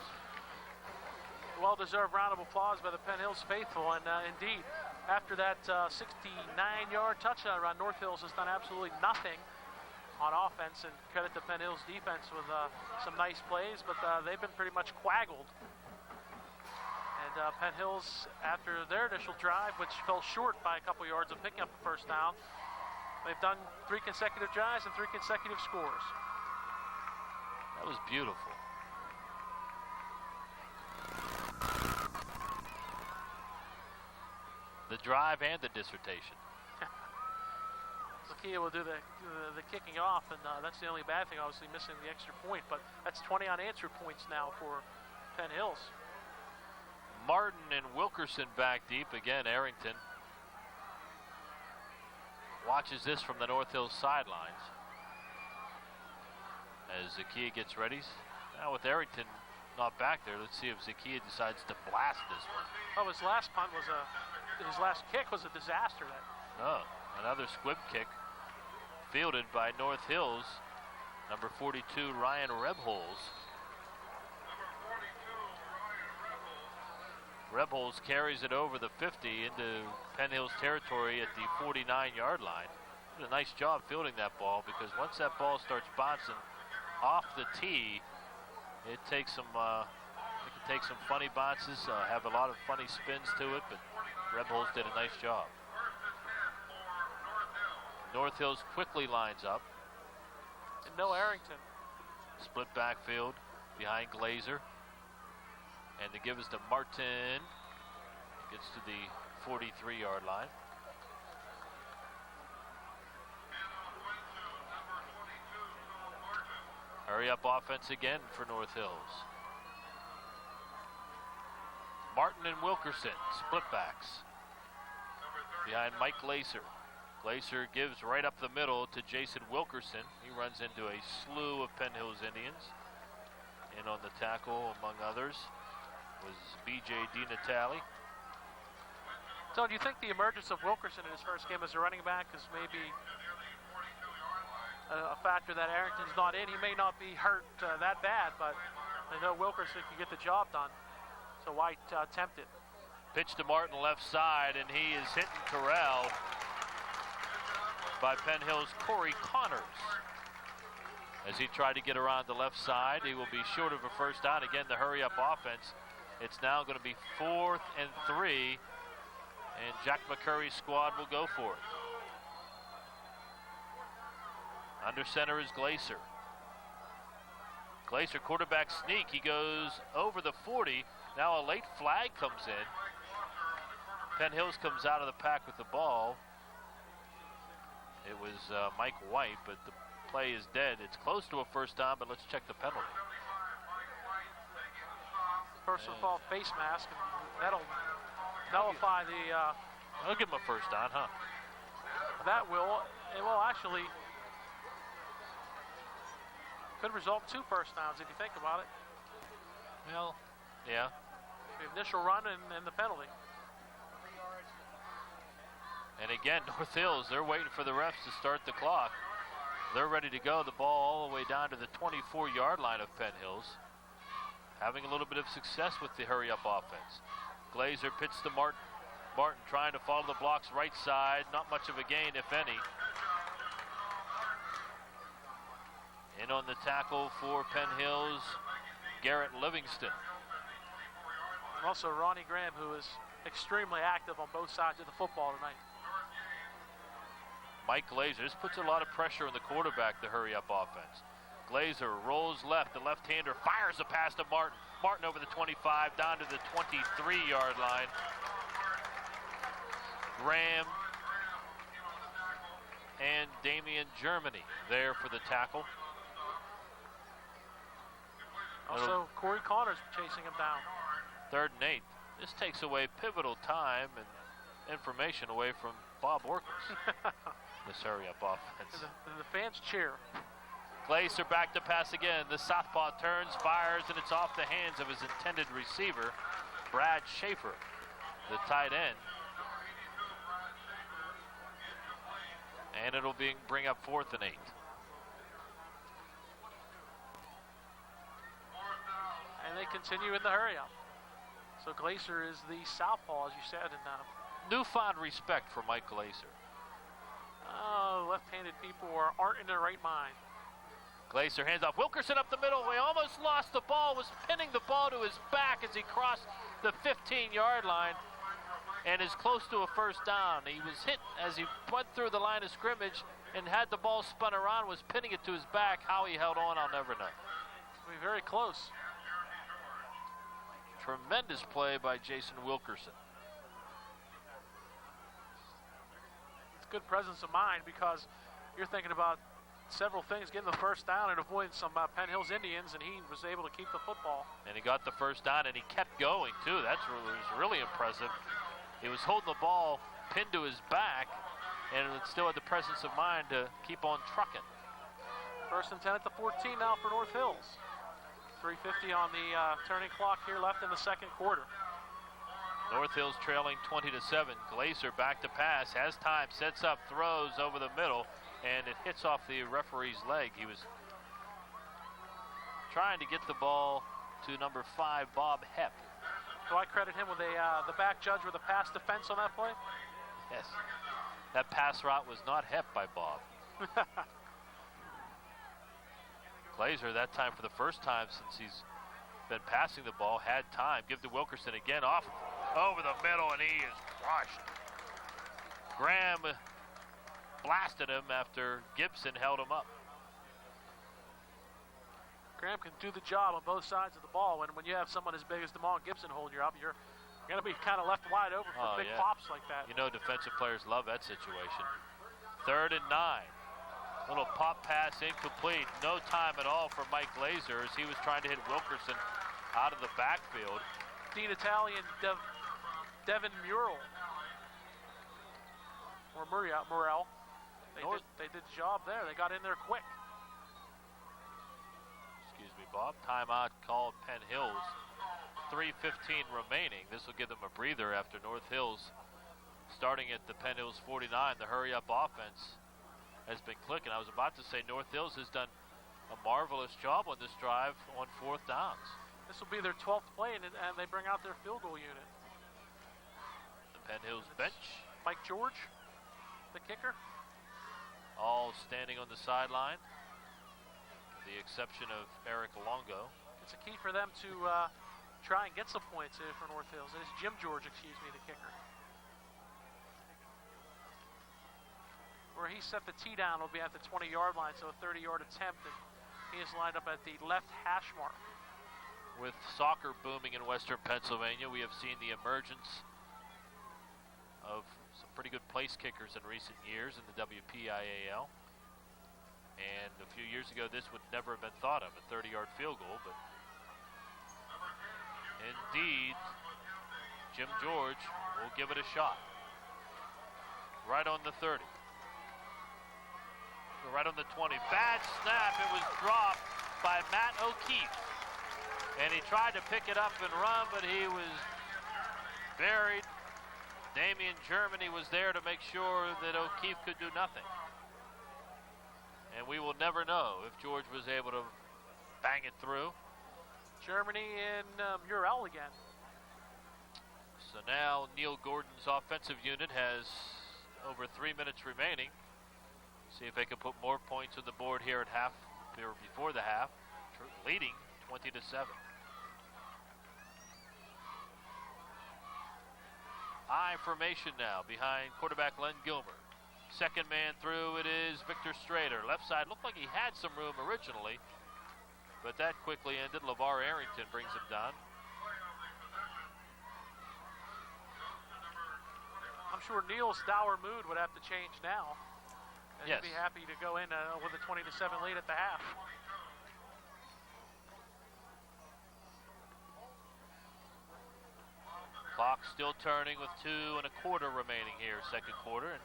Well-deserved round of applause by the Penn Hills faithful, and indeed, after that 69-yard touchdown run, North Hills has done absolutely nothing on offense, and credit to Penn Hills defense with some nice plays, but they've been pretty much quaggled. And Penn Hills, after their initial drive, which fell short by a couple yards of picking up the first down, they've done 3 consecutive drives and 3 consecutive scores. That was beautiful. The drive and the dissertation. Lakia will do the kicking off, and that's the only bad thing, obviously missing the extra point, but that's 20 unanswered points now for Penn Hills. Martin and Wilkerson back deep. Again, Arrington watches this from the North Hills sidelines as Zakia gets ready. Now with Arrington not back there, let's see if Zakia decides to blast this one. Oh, his last kick was a disaster. Oh, another squib kick fielded by North Hills. Number 42, Ryan Rebholz. Rebholz carries it over the 50 into Penn Hills territory at the 49-yard line. Did a nice job fielding that ball, because once that ball starts bouncing off the tee, it takes some it can take some funny bounces, have a lot of funny spins to it, but Rebholz did a nice job. North Hills quickly lines up. And no Arrington. Split backfield behind Glazer. And the give is to Martin. Gets to the 43-yard line. Hurry up offense again for North Hills. Martin and Wilkerson, split backs. Behind Mike Glazer. Glazer gives right up the middle to Jason Wilkerson. He runs into a slew of Penn Hills Indians. In on the tackle, among others, was B.J. DiNatale. So do you think the emergence of Wilkerson in his first game as a running back is maybe a factor that Arrington's not in? He may not be hurt that bad, but I know Wilkerson can get the job done. So why tempt it? Pitch to Martin left side, and he is hit and corralled by Penn Hills' Corey Connors. As he tried to get around the left side, he will be short of a first down. Again, the hurry-up offense. It's now going to be 4th and 3, and Jack McCurry's squad will go for it. Under center is Glazer. Glazer, quarterback sneak. He goes over the 40. Now a late flag comes in. Penn Hills comes out of the pack with the ball. It was Mike White, but the play is dead. It's close to a first down, but let's check the penalty. Personal foul face mask, and that'll nullify the. I'll give him a first down, huh? That will. It will actually. Could result in 2 first downs if you think about it. Well, yeah. The initial run and the penalty. And again, North Hills, they're waiting for the refs to start the clock. They're ready to go. The ball all the way down to the 24-yard line of Penn Hills. Having a little bit of success with the hurry-up offense. Glazer pitch to Martin. Martin trying to follow the blocks right side. Not much of a gain, if any. In on the tackle for Penn Hills, Garrett Livingston. And also Ronnie Graham, who is extremely active on both sides of the football tonight. Mike Glazer. This puts a lot of pressure on the quarterback, the hurry-up offense. Glazer rolls left. The left-hander fires a pass to Martin. Martin over the 25, down to the 23-yard line. Graham and Damian Germany there for the tackle. Also, Corey Connors chasing him down. 3rd and 8. This takes away pivotal time and information away from Bob Orkins. This hurry-up offense. And the fans cheer. Glazer back to pass again. The southpaw turns, fires, and it's off the hands of his intended receiver, Brad Schaefer, the tight end. And it'll bring up 4th and 8. And they continue in the hurry-up. So Glazer is the southpaw, as you said. And newfound respect for Mike Glazer. Left-handed people aren't in their right mind. Glazer hands off. Wilkerson up the middle. We almost lost the ball. Was pinning the ball to his back as he crossed the 15-yard line and is close to a first down. He was hit as he went through the line of scrimmage and had the ball spun around, was pinning it to his back. How he held on, I'll never know. Be very close. Tremendous play by Jason Wilkerson. It's good presence of mind, because you're thinking about several things, getting the first down and avoiding some Penn Hills Indians, and he was able to keep the football. And he got the first down, and he kept going, too. That's was really impressive. He was holding the ball pinned to his back, and still had the presence of mind to keep on trucking. 1st and 10 at the 14 now for North Hills. 3:50 on the turning clock here left in the 2nd quarter. North Hills trailing 20-7. Glazer back to pass, has time, sets up, throws over the middle, and it hits off the referee's leg. He was trying to get the ball to number 5, Bob Hepp. Do I credit him with the back judge with a pass defense on that play? Yes. That pass route was not Hepp by Bob. Glazer, that time for the first time since he's been passing the ball, had time. Give to Wilkerson again, off over the middle, and he is crushed. Graham blasted him after Gibson held him up. Graham can do the job on both sides of the ball. When you have someone as big as DeMond Gibson holding you up, you're going to be kind of left wide open for big pops like that. You know, defensive players love that situation. 3rd and 9. Little pop pass incomplete. No time at all for Mike Glazer as he was trying to hit Wilkerson out of the backfield. Dean Italian, Devin Murrell. Or Murrell. They did the job there. They got in there quick. Excuse me, Bob. Timeout called Penn Hills. 3:15 remaining. This will give them a breather after North Hills starting at the Penn Hills 49. The hurry-up offense has been clicking. I was about to say North Hills has done a marvelous job on this drive on 4th downs. This will be their 12th play, and they bring out their field goal unit. The Penn Hills bench. Mike George, the kicker. All standing on the sideline, with the exception of Eric Longo. It's a key for them to try and get some points here for North Hills. It is Jim George, the kicker. Where he set the tee down will be at the 20-yard line, so a 30-yard attempt, and he is lined up at the left hash mark. With soccer booming in Western Pennsylvania, we have seen the emergence of some pretty good place kickers in recent years in the WPIAL. And a few years ago, this would never have been thought of, a 30-yard field goal, but indeed, Jim George will give it a shot. Right on the 30. Right on the 20. Bad snap. It was dropped by Matt O'Keefe. And he tried to pick it up and run, but he was buried. Damian Germany was there to make sure that O'Keefe could do nothing. And we will never know if George was able to bang it through. Germany and Murrell again. So now Neil Gordon's offensive unit has over 3 minutes remaining. See if they can put more points on the board here at half, or before the half, leading 20-7. I formation now behind quarterback Len Gilmer. Second man through, it is Victor Strader. Left side looked like he had some room originally, but that quickly ended. LeVar Arrington brings him down. I'm sure Neil's dour mood would have to change now. And yes. He'd be happy to go in with a 20-7 lead at the half. Clock still turning with 2 1/4 remaining here, second quarter. And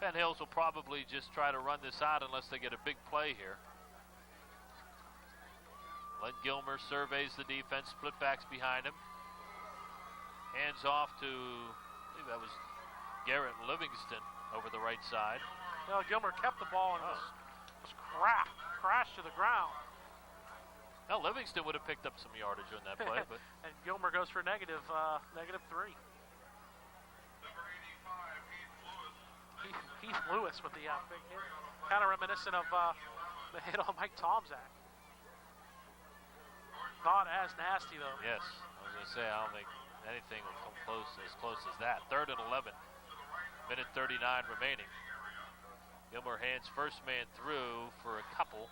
Penn Hills will probably just try to run this out unless they get a big play here. Len Gilmer surveys the defense, split backs behind him. Hands off to, I believe that was Garrett Livingston over the right side. Well, Gilmer kept the ball and was crashed to the ground. Well, Livingston would have picked up some yardage on that play, but and Gilmer goes for negative 3. Heath Lewis with the big hit. Kind of reminiscent of the hit on Mike Tomczak. Not as nasty, though. yes, I was going to say, I don't think anything will come close as that. 3rd and 11, minute 39 remaining. Gilmer hands first man through for a couple.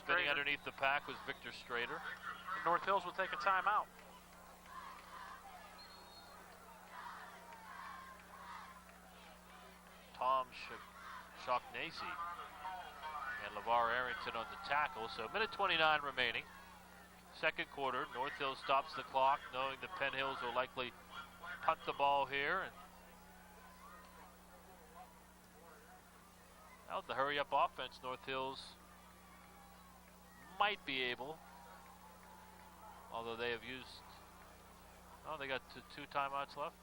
Spinning underneath the pack was Victor Strader. North Hills will take a timeout. Tom Shocknacy and LeVar Arrington on the tackle. So minute 29 remaining. Second quarter, North Hills stops the clock, knowing that Penn Hills will likely punt the ball here. And now with the hurry-up offense, North Hills might be able, although they have used, they got two timeouts left.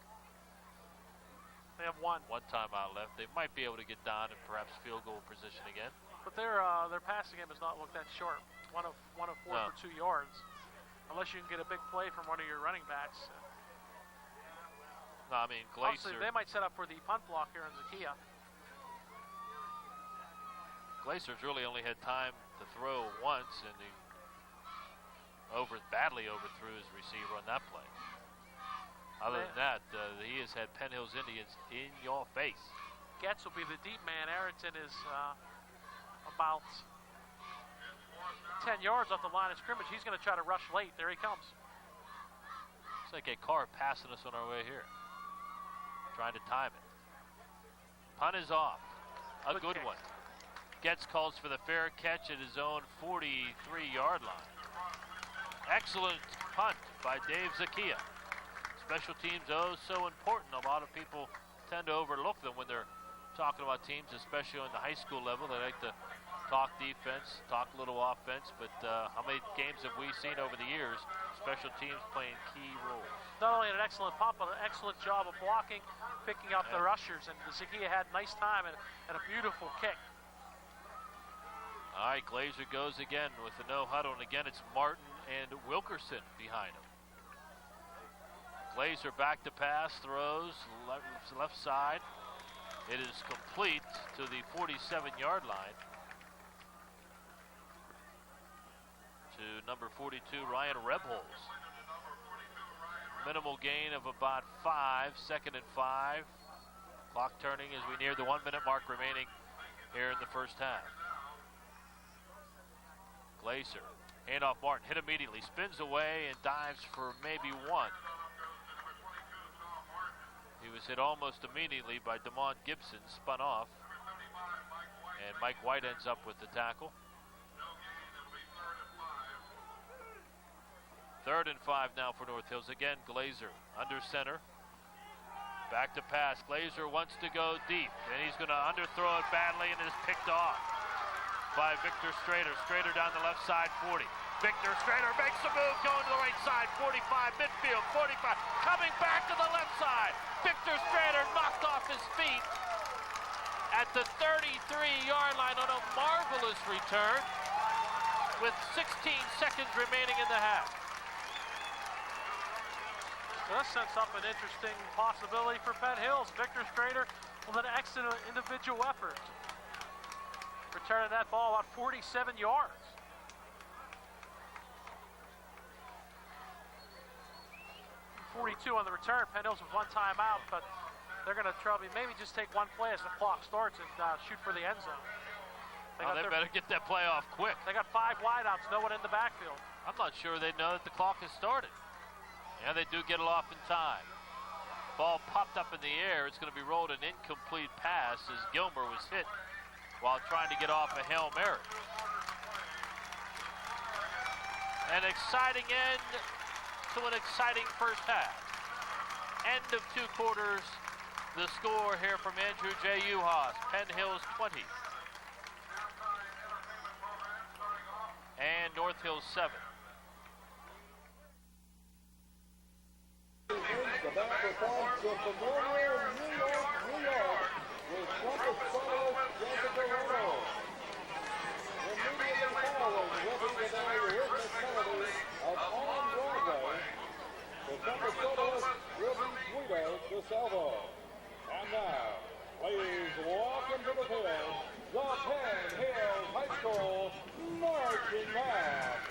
They have one. One timeout left. They might be able to get down in perhaps field goal position again. But their passing game has not looked that sharp. One of four No. for 2 yards, unless you can get a big play from one of your running backs. No, I mean, Obviously, Glacier. they might set up for the punt block here in Zakia. Glacier's really only had time to throw once, and he badly overthrew his receiver on that play. Other than that, he has had Penn Hills Indians in your face. Getz will be the deep man. Arrington is about 10 yards off the line of scrimmage. He's going to try to rush late. There he comes. It's like a car passing us on our way here. Trying to time it. Punt is off. A good kick. one. Getz calls for the fair catch at his own 43-yard line. Excellent punt by Dave Zakia. Special teams, so important. A lot of people tend to overlook them when they're talking about teams, especially on the high school level. They like to talk defense, talk a little offense, but how many games have we seen over the years, special teams playing key roles? Not only an excellent pump, but an excellent job of blocking, picking up the rushers, and Zakia had a nice time and a beautiful kick. All right, Glazer goes again with the no huddle, and again it's Martin and Wilkerson behind him. Glazer back to pass, throws left side. It is complete to the 47-yard line to number 42, Ryan Rebholz. Minimal gain of about 5, 2nd and 5. Clock turning as we near the 1-minute mark remaining here in the first half. Glazer, handoff Martin, hit immediately, spins away and dives for maybe 1. He was hit almost immediately by DeMont Gibson, spun off, and Mike White ends up with the tackle. 3rd and 5 now for North Hills. Again, Glazer under center. Back to pass. Glazer wants to go deep, and he's going to underthrow it badly, and it is picked off by Victor Strader. Strader down the left side, 40. Victor Strader makes a move, going to the right side, 45, midfield, 45, coming back to the left side. Victor Strader knocked off his feet at the 33-yard line on a marvelous return with 16 seconds remaining in the half. So that sets up an interesting possibility for Penn Hills. Victor Strader with an excellent individual effort, returning that ball about 47 yards. 42 on the return. Penn Hills with 1 timeout, but they're going to maybe just take 1 play as the clock starts and shoot for the end zone. They better get that play off quick. They got 5 wideouts, no one in the backfield. I'm not sure they know that the clock has started. Yeah, they do get it off in time. Ball popped up in the air. It's going to be rolled an incomplete pass as Gilmer was hit while trying to get off a Hail Mary. An exciting end to an exciting first half. End of 2 quarters. The score here from Andrew J. Uhas, Penn Hills 20. And North Hills 7. The back performance of Memorial, New York, with trumpet soloist Jessica Reynolds. Immediately following Living the Day rhythmic melody of On Broadway, the trumpet soloist will be Guido DeSalvo. And now, please welcome to the field, the Penn Hills High School Marching Band.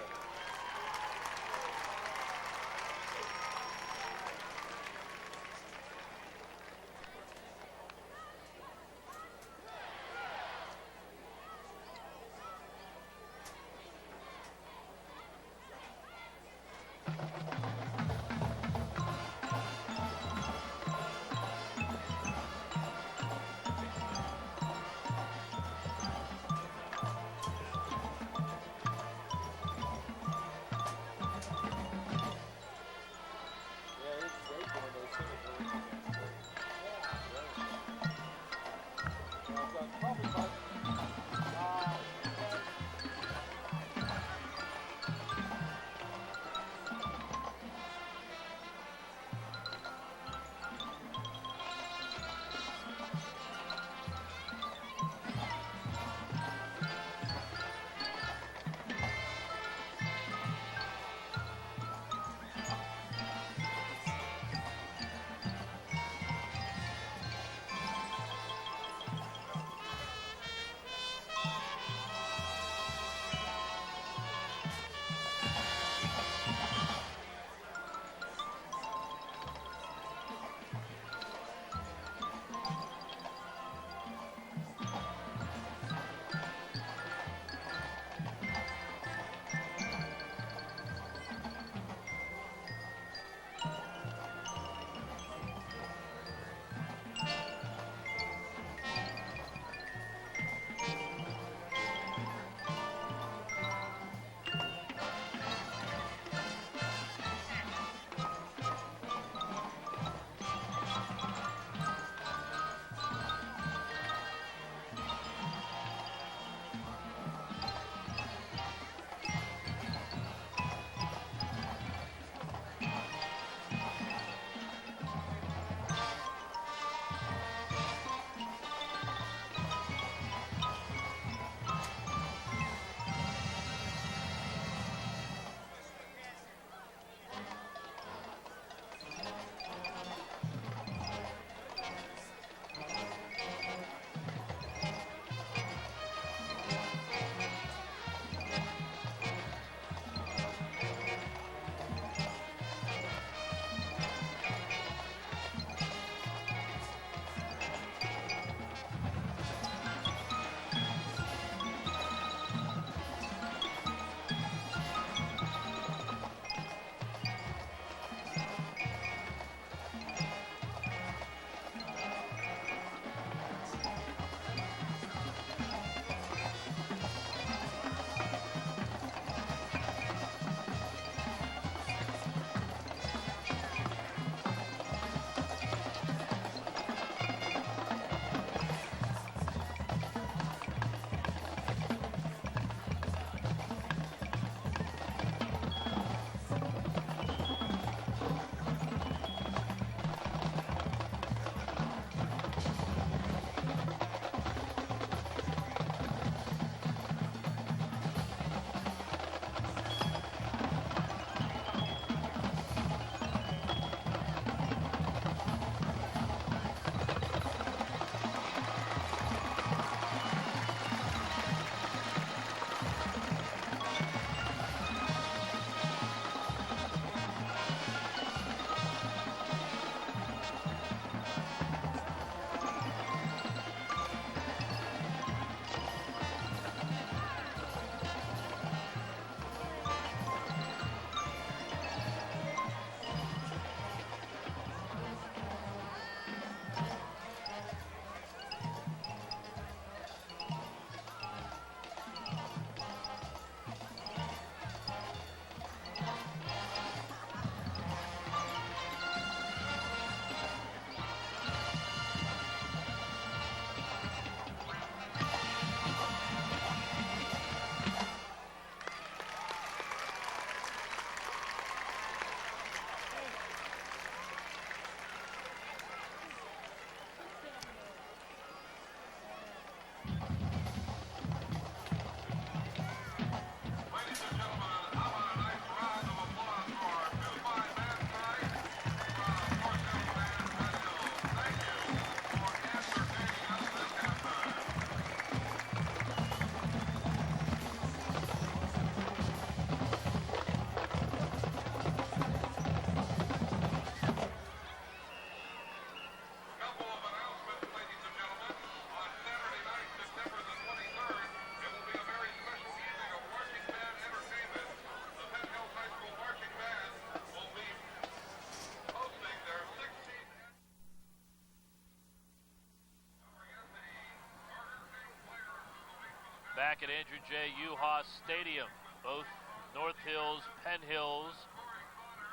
back at Andrew J. Uhas Stadium. Both North Hills, Penn Hills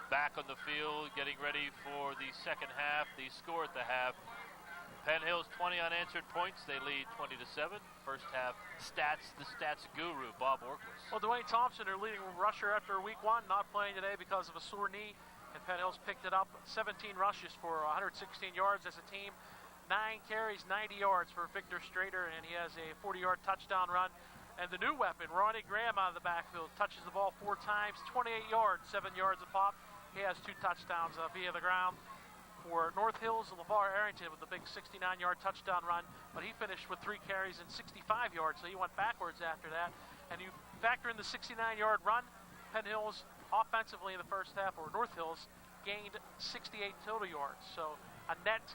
back on the field, getting ready for the second half. The score at the half, Penn Hills 20 unanswered points. They lead 20-7. First half stats, the stats guru, Bob Orquist. Well, Dwayne Thompson, their leading rusher after week 1, not playing today because of a sore knee. And Penn Hills picked it up, 17 rushes for 116 yards as a team. 9 carries, 90 yards for Victor Strader, and he has a 40-yard touchdown run. And the new weapon, Ronnie Graham out of the backfield, touches the ball 4 times, 28 yards, 7 yards a pop. He has 2 touchdowns via the ground. For North Hills, LeVar Arrington with the big 69-yard touchdown run, but he finished with 3 carries and 65 yards, so he went backwards after that. And you factor in the 69-yard run, Penn Hills offensively in the first half, or North Hills, gained 68 total yards. So a net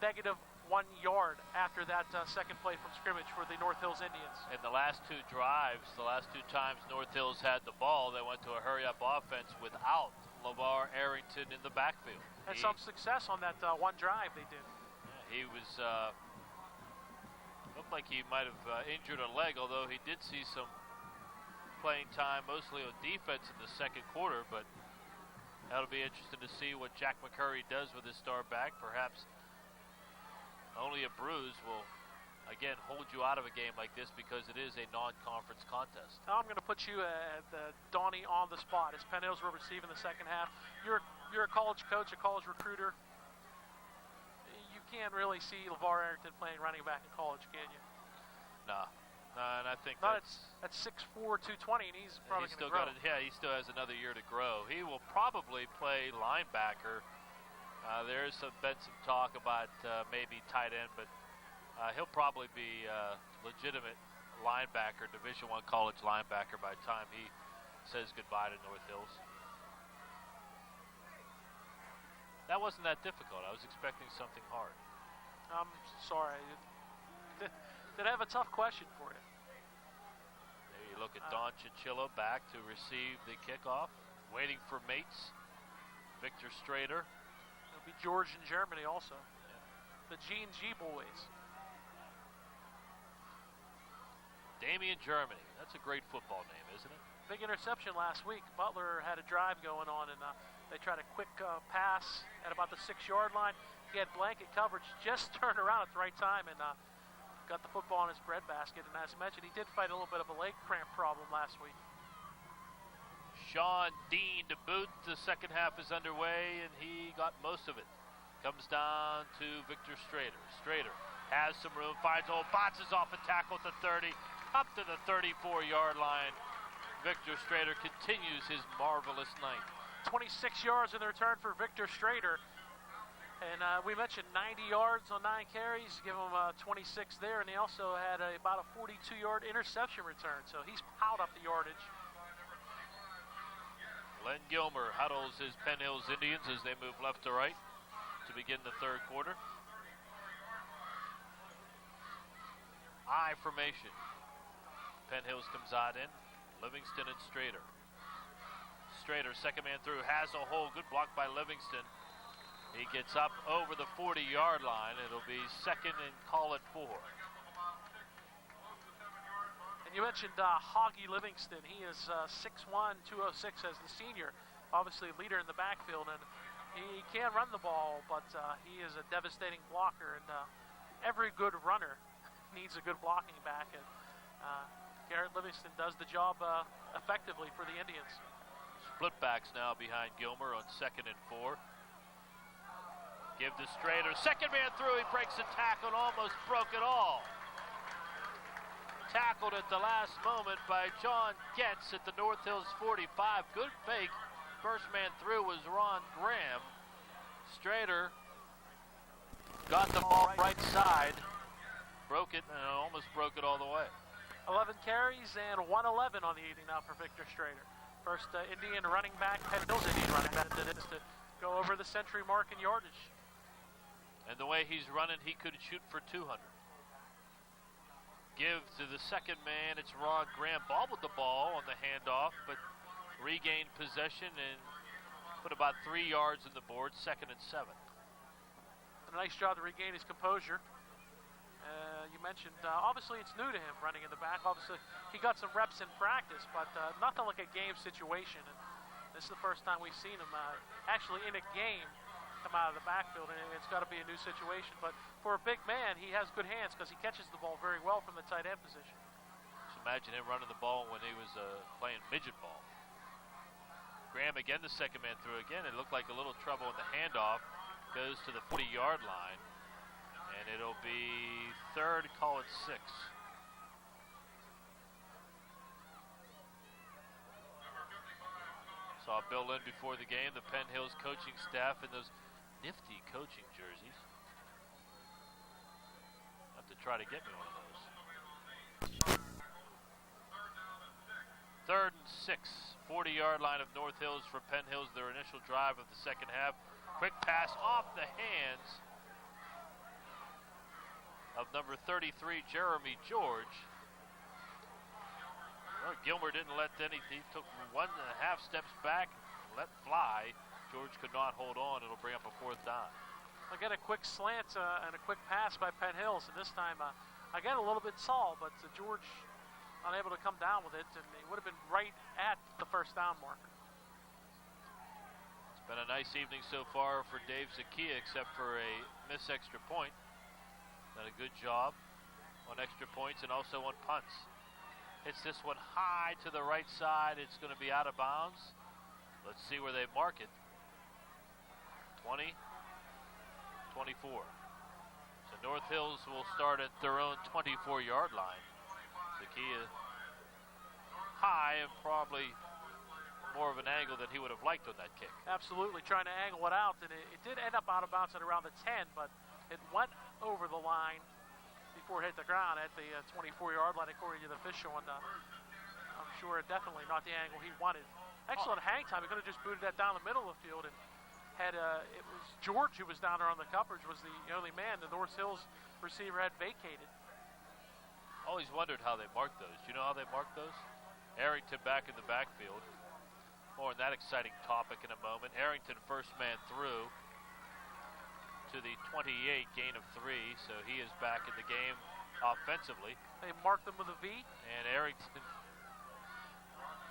negative 1 yard after that second play from scrimmage for the North Hills Indians. In the last 2 drives, the last 2 times North Hills had the ball, they went to a hurry-up offense without LeVar Arrington in the backfield. Had some success on that one drive they did. Yeah, he was, looked like he might have injured a leg, although he did see some playing time, mostly on defense in the second quarter, but that'll be interesting to see what Jack McCurry does with his star back. Perhaps only a bruise will, again, hold you out of a game like this because it is a non-conference contest. Now I'm going to put you at Donnie on the spot as Penn Hills will receive in the second half. You're a college coach, a college recruiter. You can't really see LeVar Arrington playing running back in college, can you? No, and I think that's 6'4", 220, and he's probably going to grow. He still has another year to grow. He will probably play linebacker. There's been some talk about maybe tight end, but he'll probably be a legitimate linebacker, Division I college linebacker by the time he says goodbye to North Hills. That wasn't that difficult. I was expecting something hard. I'm sorry. Did I have a tough question for you? There you look at Don Chichillo back to receive the kickoff, waiting for mates. Victor Strader. It'll be George in Germany also. Yeah. The G&G boys. Damien Germany. That's a great football name, isn't it? Big interception last week. Butler had a drive going on, and they tried a quick pass at about the 6-yard line. He had blanket coverage, just turned around at the right time, and got the football in his breadbasket. And as I mentioned, he did fight a little bit of a leg cramp problem last week. Sean Dean to boot. The second half is underway, and he got most of it. Comes down to Victor Strader. Strader has some room, finds hole, bounces off a tackle at the 30, up to the 34-yard line. Victor Strader continues his marvelous night. 26 yards in the return for Victor Strader. And we mentioned 90 yards on 9 carries, give him 26 there, and he also had about a 42-yard interception return, so he's piled up the yardage. Len Gilmer huddles his Penn Hills Indians as they move left to right to begin the third quarter. I formation. Penn Hills comes out in. Livingston and Strader. Strader, second man through, has a hole. Good block by Livingston. He gets up over the 40-yard line. It'll be second and call it 4. And you mentioned Hoggy Livingston. He is 6'1", 206 as the senior. Obviously a leader in the backfield, and he can run the ball, but he is a devastating blocker. And every good runner needs a good blocking back. And Garrett Livingston does the job effectively for the Indians. Split backs now behind Gilmer on second and 4. Give to Strader. Second man through. He breaks the tackle and almost broke it all. Tackled at the last moment by John Getz at the North Hills 45. Good fake. First man through was Ron Graham. Strader got the ball right side. Broke it and almost broke it all the way. 11 carries and 111 on the evening now for Victor Strader. First Indian running back, Penn Hills Indian running back to go over the century mark in yardage. And the way he's running, he could shoot for 200. Give to the second man. It's Ron Graham. Bobbled the ball on the handoff, but regained possession and put about 3 yards in the board, second and 7. A nice job to regain his composure. You mentioned, obviously it's new to him running in the back. Obviously he got some reps in practice, but nothing like a game situation. And this is the first time we've seen him actually in a game come out of the backfield, and it's got to be a new situation. But for a big man, he has good hands because he catches the ball very well from the tight end position. Just imagine him running the ball when he was playing midget ball. Graham again, the second man through again. It looked like a little trouble in the handoff. Goes to the 40-yard line, and it'll be third, call it 6. Saw Bill Lynn before the game, the Penn Hills coaching staff in those nifty coaching jerseys. Have to try to get me one of those. Third and 6, 40-yard line of North Hills for Penn Hills, their initial drive of the second half. Quick pass off the hands of number 33, Jeremy George. Well, Gilmer didn't let any, he took 1.5 steps back, let fly. George could not hold on. It'll bring up a 4th down. Again, a quick slant and a quick pass by Penn Hills, and this time, again, a little bit tall, but George unable to come down with it, and he would have been right at the first down marker. It's been a nice evening so far for Dave Zakia, except for a missed extra point. Done a good job on extra points and also on punts. Hits this one high to the right side. It's going to be out of bounds. Let's see where they mark it. 20, 24. So North Hills will start at their own 24-yard line. Zakia high and probably more of an angle than he would have liked on that kick. Absolutely, trying to angle it out, and it did end up out of bounds at around the 10, but it went over the line before it hit the ground at the 24-yard line, according to the official, and I'm sure definitely not the angle he wanted. Excellent hang time. He could have just booted that down the middle of the field, and had it was George who was down there on the coverage, was the only man the North Hills receiver had vacated. Always wondered how they marked those. Do you know how they marked those? Arrington back in the backfield. More on that exciting topic in a moment. Arrington first man through to the 28, gain of 3, so he is back in the game offensively. They marked him with a V. And Arrington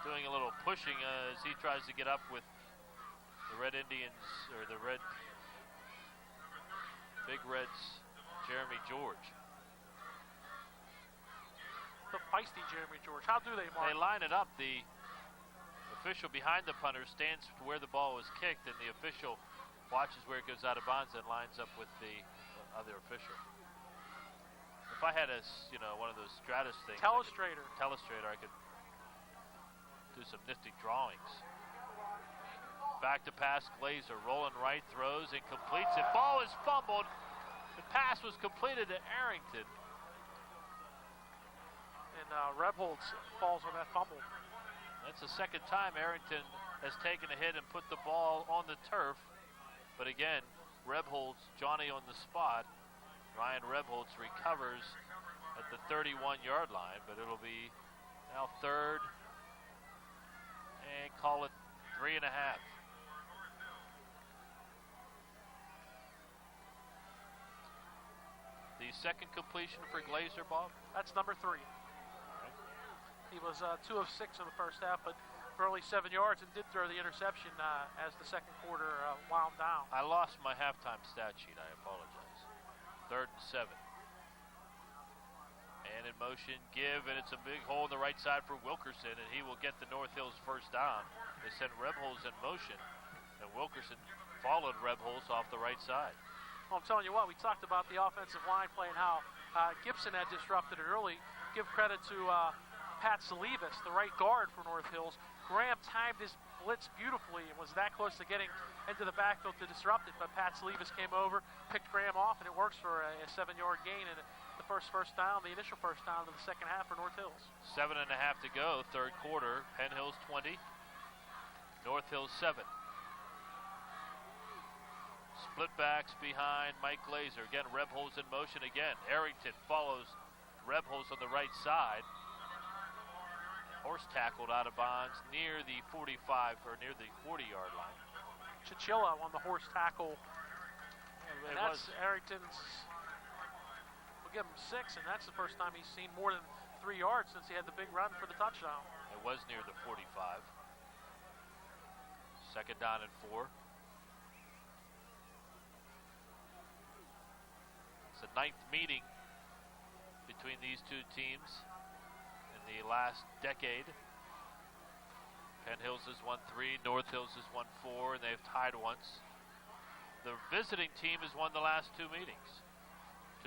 doing a little pushing as he tries to get up with the Red Indians, or the Big Reds, Jeremy George. The feisty Jeremy George. How do they mark? They line it up. The official behind the punter stands where the ball was kicked, and the official watches where it goes out of bounds and lines up with the other official. If I had one of those Stratus things, Telestrator, I could do some nifty drawings. Back to pass, Glazer rolling right, throws and completes it. Ball is fumbled. The pass was completed to Arrington. And Rebholz falls on that fumble. That's the second time Arrington has taken a hit and put the ball on the turf. But again, Rebholz, Johnny on the spot. Ryan Rebholz recovers at the 31-yard line, but it'll be now third and call it 3.5. The second completion for Glazer, Bob? That's number 3. He was 2 of 6 in the first half, but for only 7 yards, and did throw the interception as the second quarter wound down. I lost my halftime stat sheet. I apologize. Third and 7. And in motion, give, and it's a big hole in the right side for Wilkerson, and he will get the North Hills first down. They sent Rebholz in motion, and Wilkerson followed Rebholz off the right side. Well, I'm telling you what, we talked about the offensive line play and how Gibson had disrupted it early. Give credit to Pat Salivas, the right guard for North Hills. Graham timed his blitz beautifully and was that close to getting into the backfield to disrupt it, but Pat Salivas came over, picked Graham off, and it works for a 7-yard gain and the first down, the initial first down of the second half for North Hills. 7.5 to go, third quarter. Penn Hills 20, North Hills 7. Split backs behind Mike Glazer. Again, Rebholz in motion again. Arrington follows Rebholz on the right side. Horse tackled out of bounds near the 45 or near the 40-yard line. Chichilla on the horse tackle. And that's Arrington's, give him 6, and that's the first time he's seen more than 3 yards since he had the big run for the touchdown. It was near the 45. Second down and 4. It's the 9th meeting between these two teams in the last decade. Penn Hills has won 3, North Hills has won 4, and they've tied once. The visiting team has won the last 2 meetings.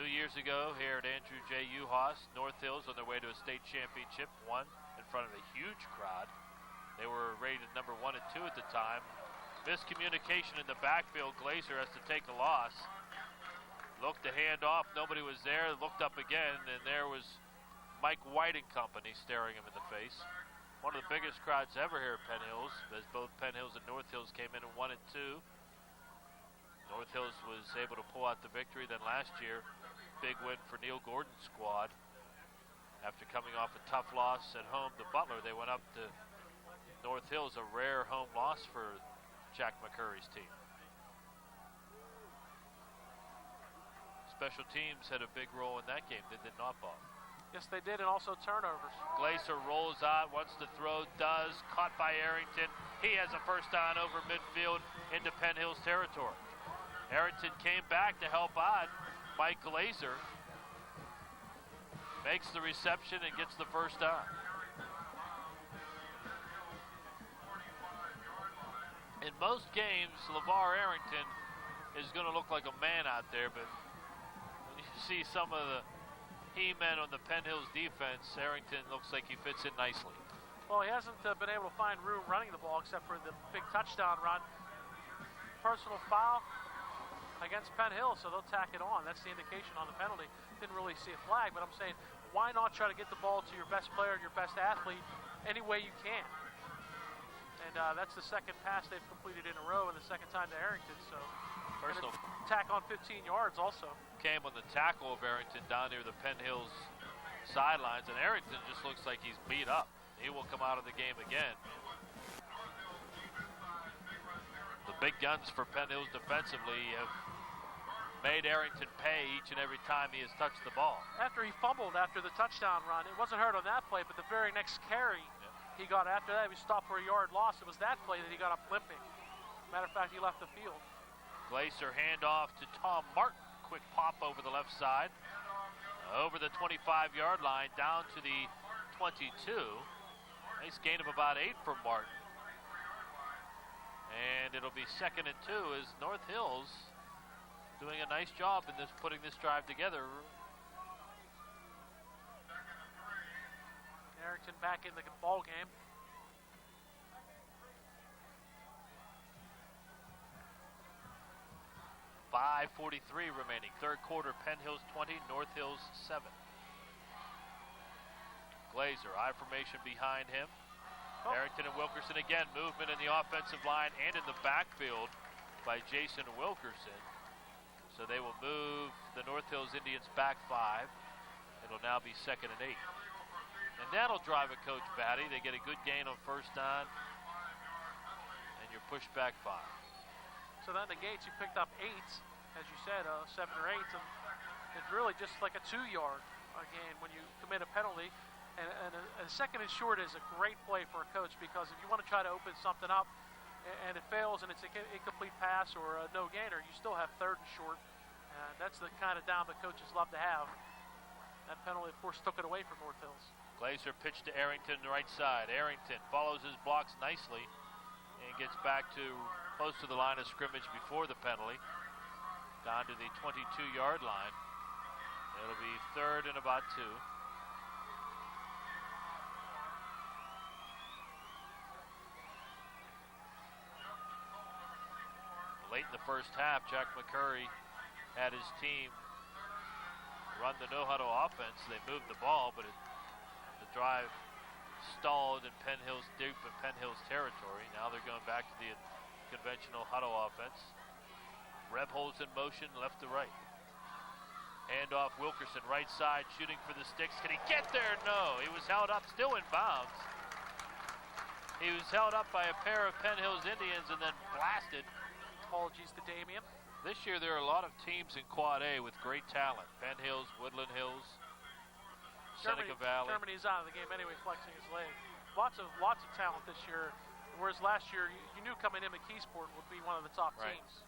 2 years ago here at Andrew J. Uhas, North Hills on their way to a state championship won in front of a huge crowd. They were rated number 1 and 2 at the time. Miscommunication in the backfield. Glazer has to take a loss. Looked to hand off, nobody was there, looked up again, and there was Mike White and company staring him in the face. One of the biggest crowds ever here at Penn Hills, as both Penn Hills and North Hills came in 1 and 2. North Hills was able to pull out the victory. Then last year, big win for Neil Gordon's squad. After coming off a tough loss at home to Butler, they went up to North Hills, a rare home loss for Jack McCurry's team. Special teams had a big role in that game, did they not, Bob? Yes, they did, and also turnovers. Glazer rolls out, wants to throw, does, caught by Arrington. He has a first down over midfield into Penn Hills territory. Arrington came back to help out. Mike Glazer makes the reception and gets the first down. In most games, LeVar Arrington is going to look like a man out there, but when you see some of the he-men on the Penn Hills defense, Arrington looks like he fits in nicely. Well, he hasn't been able to find room running the ball except for the big touchdown run. Personal foul against Penn Hills, so they'll tack it on. That's the indication on the penalty. Didn't really see a flag, but I'm saying, why not try to get the ball to your best player and your best athlete any way you can? And that's the second pass they've completed in a row, and the second time to Arrington. So Personal tack on 15 yards also. came on the tackle of Arrington down near the Penn Hills sidelines, and Arrington just looks like he's beat up. He will come out of the game again. The big guns for Penn Hills defensively have made Arrington pay each and every time he has touched the ball. After he fumbled after the touchdown run, it wasn't hurt on that play, but the very next carry he got after that, he stopped for a yard loss. It was that play that he got up limping. Matter of fact, he left the field. Glazer handoff to Tom Martin. Quick pop over the left side. Over the 25-yard line, down to the 22. Nice gain of about 8 from Martin. And it'll be 2nd and 2 as North Hills doing a nice job in this, putting this drive together. Arrington back in the ball game. .5:43 remaining. Third quarter, Penn Hills 20, North Hills 7. Glazer, I formation behind him. Arrington and Wilkerson again. Movement in the offensive line and in the backfield by Jason Wilkerson. So they will move the North Hills Indians back 5. It'll now be 2nd and 8. And that'll drive a coach batty. They get a good gain on first down. And you're pushed back 5. So that negates you picked up 8, as you said, 7 or 8. And it's really just like a 2-yard gain when you commit a penalty. And a second and short is a great play for a coach, because if you want to try to open something up and it fails and it's an incomplete pass or a no gainer, you still have 3rd and short. That's the kind of down that coaches love to have. That penalty, of course, took it away from North Hills. Glazer pitch to Arrington, right side. Arrington follows his blocks nicely and gets back to close to the line of scrimmage before the penalty, down to the 22-yard line. It'll be 3rd and about 2. Late in the first half, Jack McCurry had his team run the no-huddle offense. They moved the ball, but the drive stalled in Penn Hills, deep in Penn Hills territory. Now they're going back to the conventional huddle offense. Rebholz in motion, left to right. Handoff, Wilkerson, right side, shooting for the sticks. Can he get there? No, he was held up, still in bounds. He was held up by a pair of Penn Hills Indians and then blasted. Apologies to Damien. This year there are a lot of teams in Quad A with great talent. Penn Hills, Woodland Hills, Seneca Valley. Germany's out of the game anyway, flexing his leg. Lots of talent this year. Whereas last year, you knew coming in McKeesport would be one of the top teams.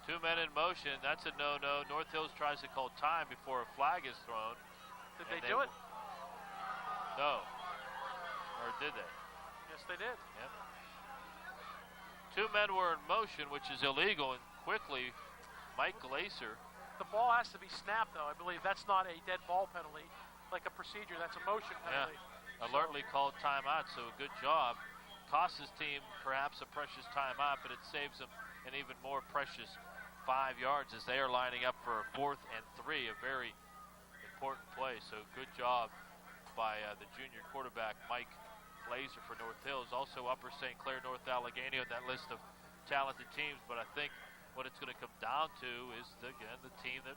2 men in motion. That's a no-no. North Hills tries to call time before a flag is thrown. Did they do it? No. Or did they? Yes, they did. Yep. 2 men were in motion, which is illegal, and quickly, Mike Glaser. The ball has to be snapped, though. I believe that's not a dead ball penalty, like a procedure. That's a motion penalty. Yeah. Alertly called timeout, so good job. Costs his team perhaps a precious timeout, but it saves them an even more precious 5 yards as they are lining up for a 4th and 3, a very important play. So good job by the junior quarterback, Mike Glaser, for North Hills. Also Upper St. Clair, North Allegheny on that list of talented teams, but I think what it's going to come down to is, again, the team that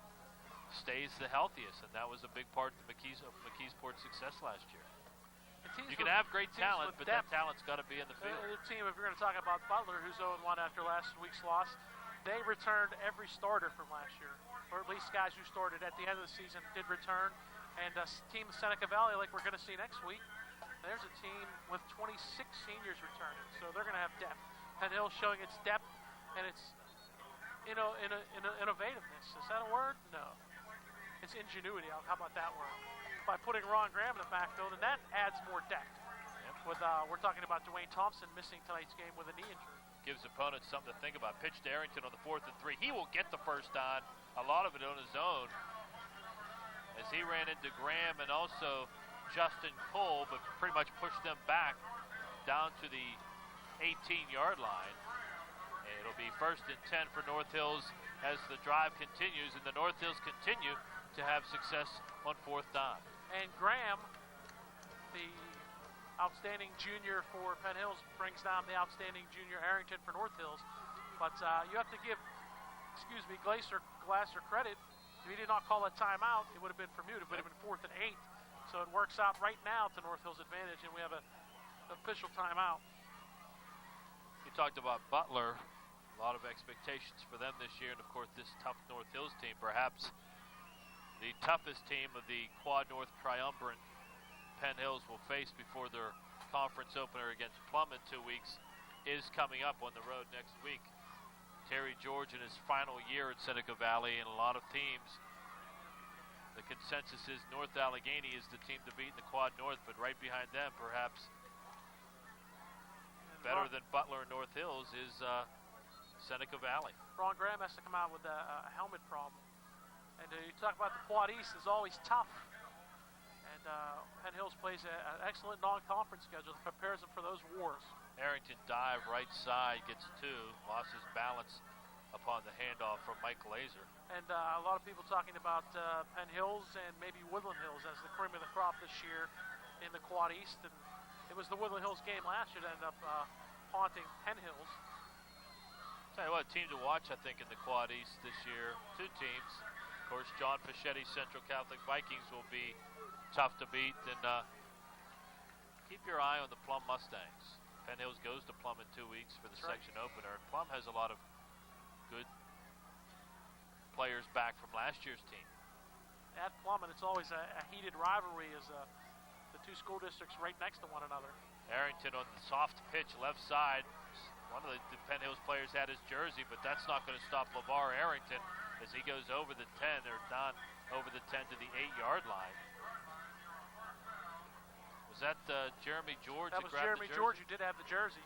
stays the healthiest, and that was a big part of McKeesport's success last year. You can have great talent, but that talent's got to be in the field. The team, if you're going to talk about Butler, who's 0-1 after last week's loss, they returned every starter from last year, or at least guys who started at the end of the season did return. And team Seneca Valley, like we're going to see next week, there's a team with 26 seniors returning, so they're going to have depth. Penn Hill showing its depth and its innovativeness. Is that a word? No. It's ingenuity. How about that word? By putting Ron Graham in the backfield, and that adds more depth. Yep. With we're talking about Dwayne Thompson missing tonight's game with a knee injury. Gives opponents something to think about. Pitch to Arrington on the 4th and 3. He will get the first down, a lot of it on his own, as he ran into Graham and also Justin Cole, but pretty much pushed them back down to the 18-yard line. And it'll be 1st and 10 for North Hills as the drive continues, and the North Hills continue to have success on 4th down. And Graham, the outstanding junior for Penn Hills, brings down the outstanding junior Arrington for North Hills. But you have to give, Glasser credit. If he did not call a timeout, it would have been for mute. It would have been 4th and 8. So it works out right now to North Hills' advantage, and we have an official timeout. You talked about Butler. A lot of expectations for them this year, and of course this tough North Hills team, perhaps the toughest team of the Quad North Triumvirate Penn Hills will face before their conference opener against Plum in 2 weeks is coming up on the road next week. Terry George in his final year at Seneca Valley, and a lot of teams, the consensus is North Allegheny is the team to beat in the Quad North, but right behind them, perhaps better than Butler and North Hills, is Seneca Valley. Ron Graham has to come out with a helmet problem. And you talk about the Quad East is always tough. And Penn Hills plays an excellent non-conference schedule that prepares them for those wars. Arrington dive right side, gets 2, lost his balance upon the handoff from Mike Glaser. And a lot of people talking about Penn Hills and maybe Woodland Hills as the cream of the crop this year in the Quad East. And it was the Woodland Hills game last year that ended up haunting Penn Hills. Tell you what, team to watch, I think, in the Quad East this year. 2 teams. Of course, John Fischetti Central Catholic Vikings will be tough to beat. And keep your eye on the Plum Mustangs. Penn Hills goes to Plum in 2 weeks for the section opener. And Plum has a lot of good players back from last year's team. At Plum, and it's always a heated rivalry as the 2 school districts right next to one another. Arrington on the soft pitch left side. One of the Penn Hills players had his jersey, but that's not going to stop LeVar Arrington as he goes over the 10, or down over the 10 to the 8-yard line. Was that Jeremy George? That was Jeremy George who did have the jersey.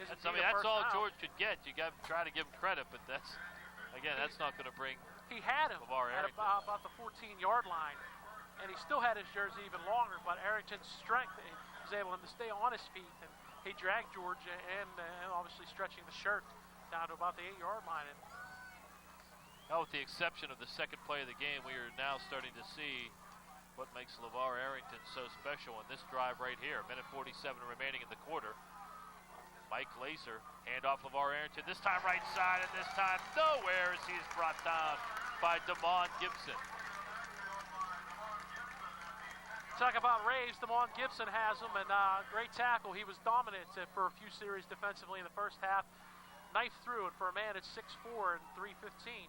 That's all George could get. You got to try to give him credit, but that's not going to bring. He had him at about the 14-yard line, and he still had his jersey even longer. But Arrington's strength was able to stay on his feet, and he dragged George and obviously stretching the shirt down to about the 8-yard line. And with the exception of the second play of the game, we are now starting to see what makes LeVar Arrington so special in this drive right here. 1:47 remaining in the quarter. Mike Glaser, handoff LeVar Arrington, this time right side, and this time nowhere as he's brought down by Damon Gibson. Talk about Raves, Damon Gibson has him, and great tackle. He was dominant for a few series defensively in the first half. knifed through, and for a man at 6'4" and 315,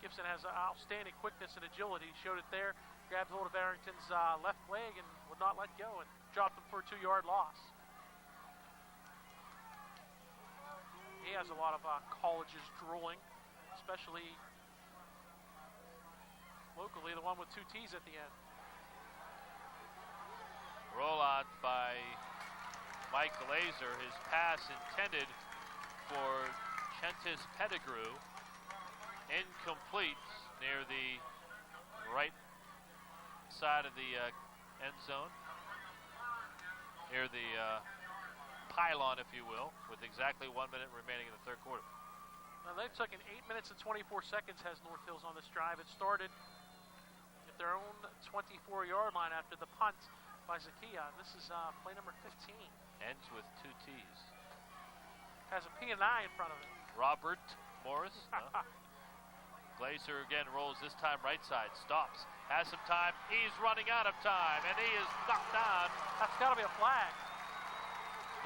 Gibson has outstanding quickness and agility. Showed it there, grabbed hold of Arrington's left leg and would not let go and dropped him for a 2-yard loss. He has a lot of colleges drooling, especially locally, the one with 2 T's at the end. Rollout by Mike Glazer. His pass intended for Chentis Pettigrew. Incomplete near the right side of the end zone. Near the pylon, if you will, with exactly 1 minute remaining in the third quarter. Now they've taken 8 minutes and 24 seconds, has North Hills on this drive. It started at their own 24-yard line after the punt by Zakia. This is play number 15. Ends with 2 T's. Has a P and I in front of it. Robert Morris. No. Glazer again rolls, this time right side. Stops. Has some time. He's running out of time, and he is knocked down. That's got to be a flag.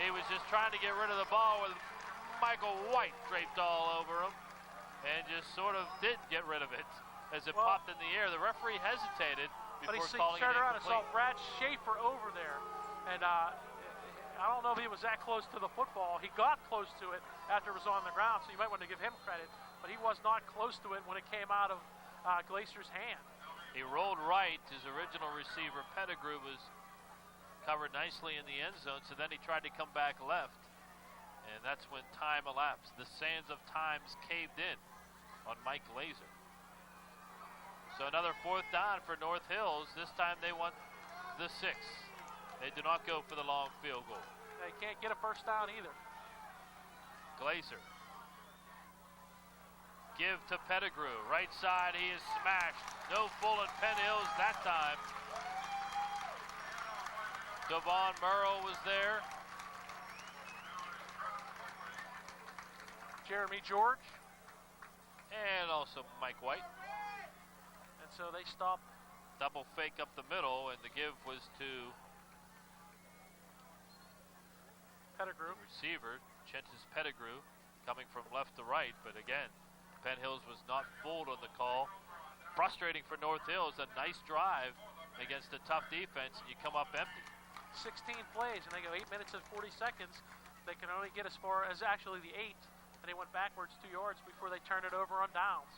He was just trying to get rid of the ball with Michael White draped all over him, and just sort of did get rid of it as it popped in the air. The referee hesitated before calling it turned around and saw incomplete. Brad Schaefer over there, and I don't know if he was that close to the football. He got close to it after it was on the ground, so you might want to give him credit, but he was not close to it when it came out of Glazer's hand. He rolled right. His original receiver, Pettigrew, was covered nicely in the end zone, so then he tried to come back left, and that's when time elapsed. The sands of times caved in on Mike Glazer. So another 4th down for North Hills. This time they want the 6. They do not go for the long field goal. They can't get a first down either. Glazer. Give to Pettigrew. Right side, he is smashed. No full in Penn Hills that time. Devon Murrow was there. Jeremy George. And also Mike White. And so they stop. Double fake up the middle, and the give was to Pettigrew. receiver, Chentis Pettigrew, coming from left to right. But again, Penn Hills was not fooled on the call. Frustrating for North Hills. A nice drive against a tough defense, and you come up empty. 16 plays, and they go 8 minutes and 40 seconds. They can only get as far as actually the 8, and they went backwards 2 yards before they turned it over on downs.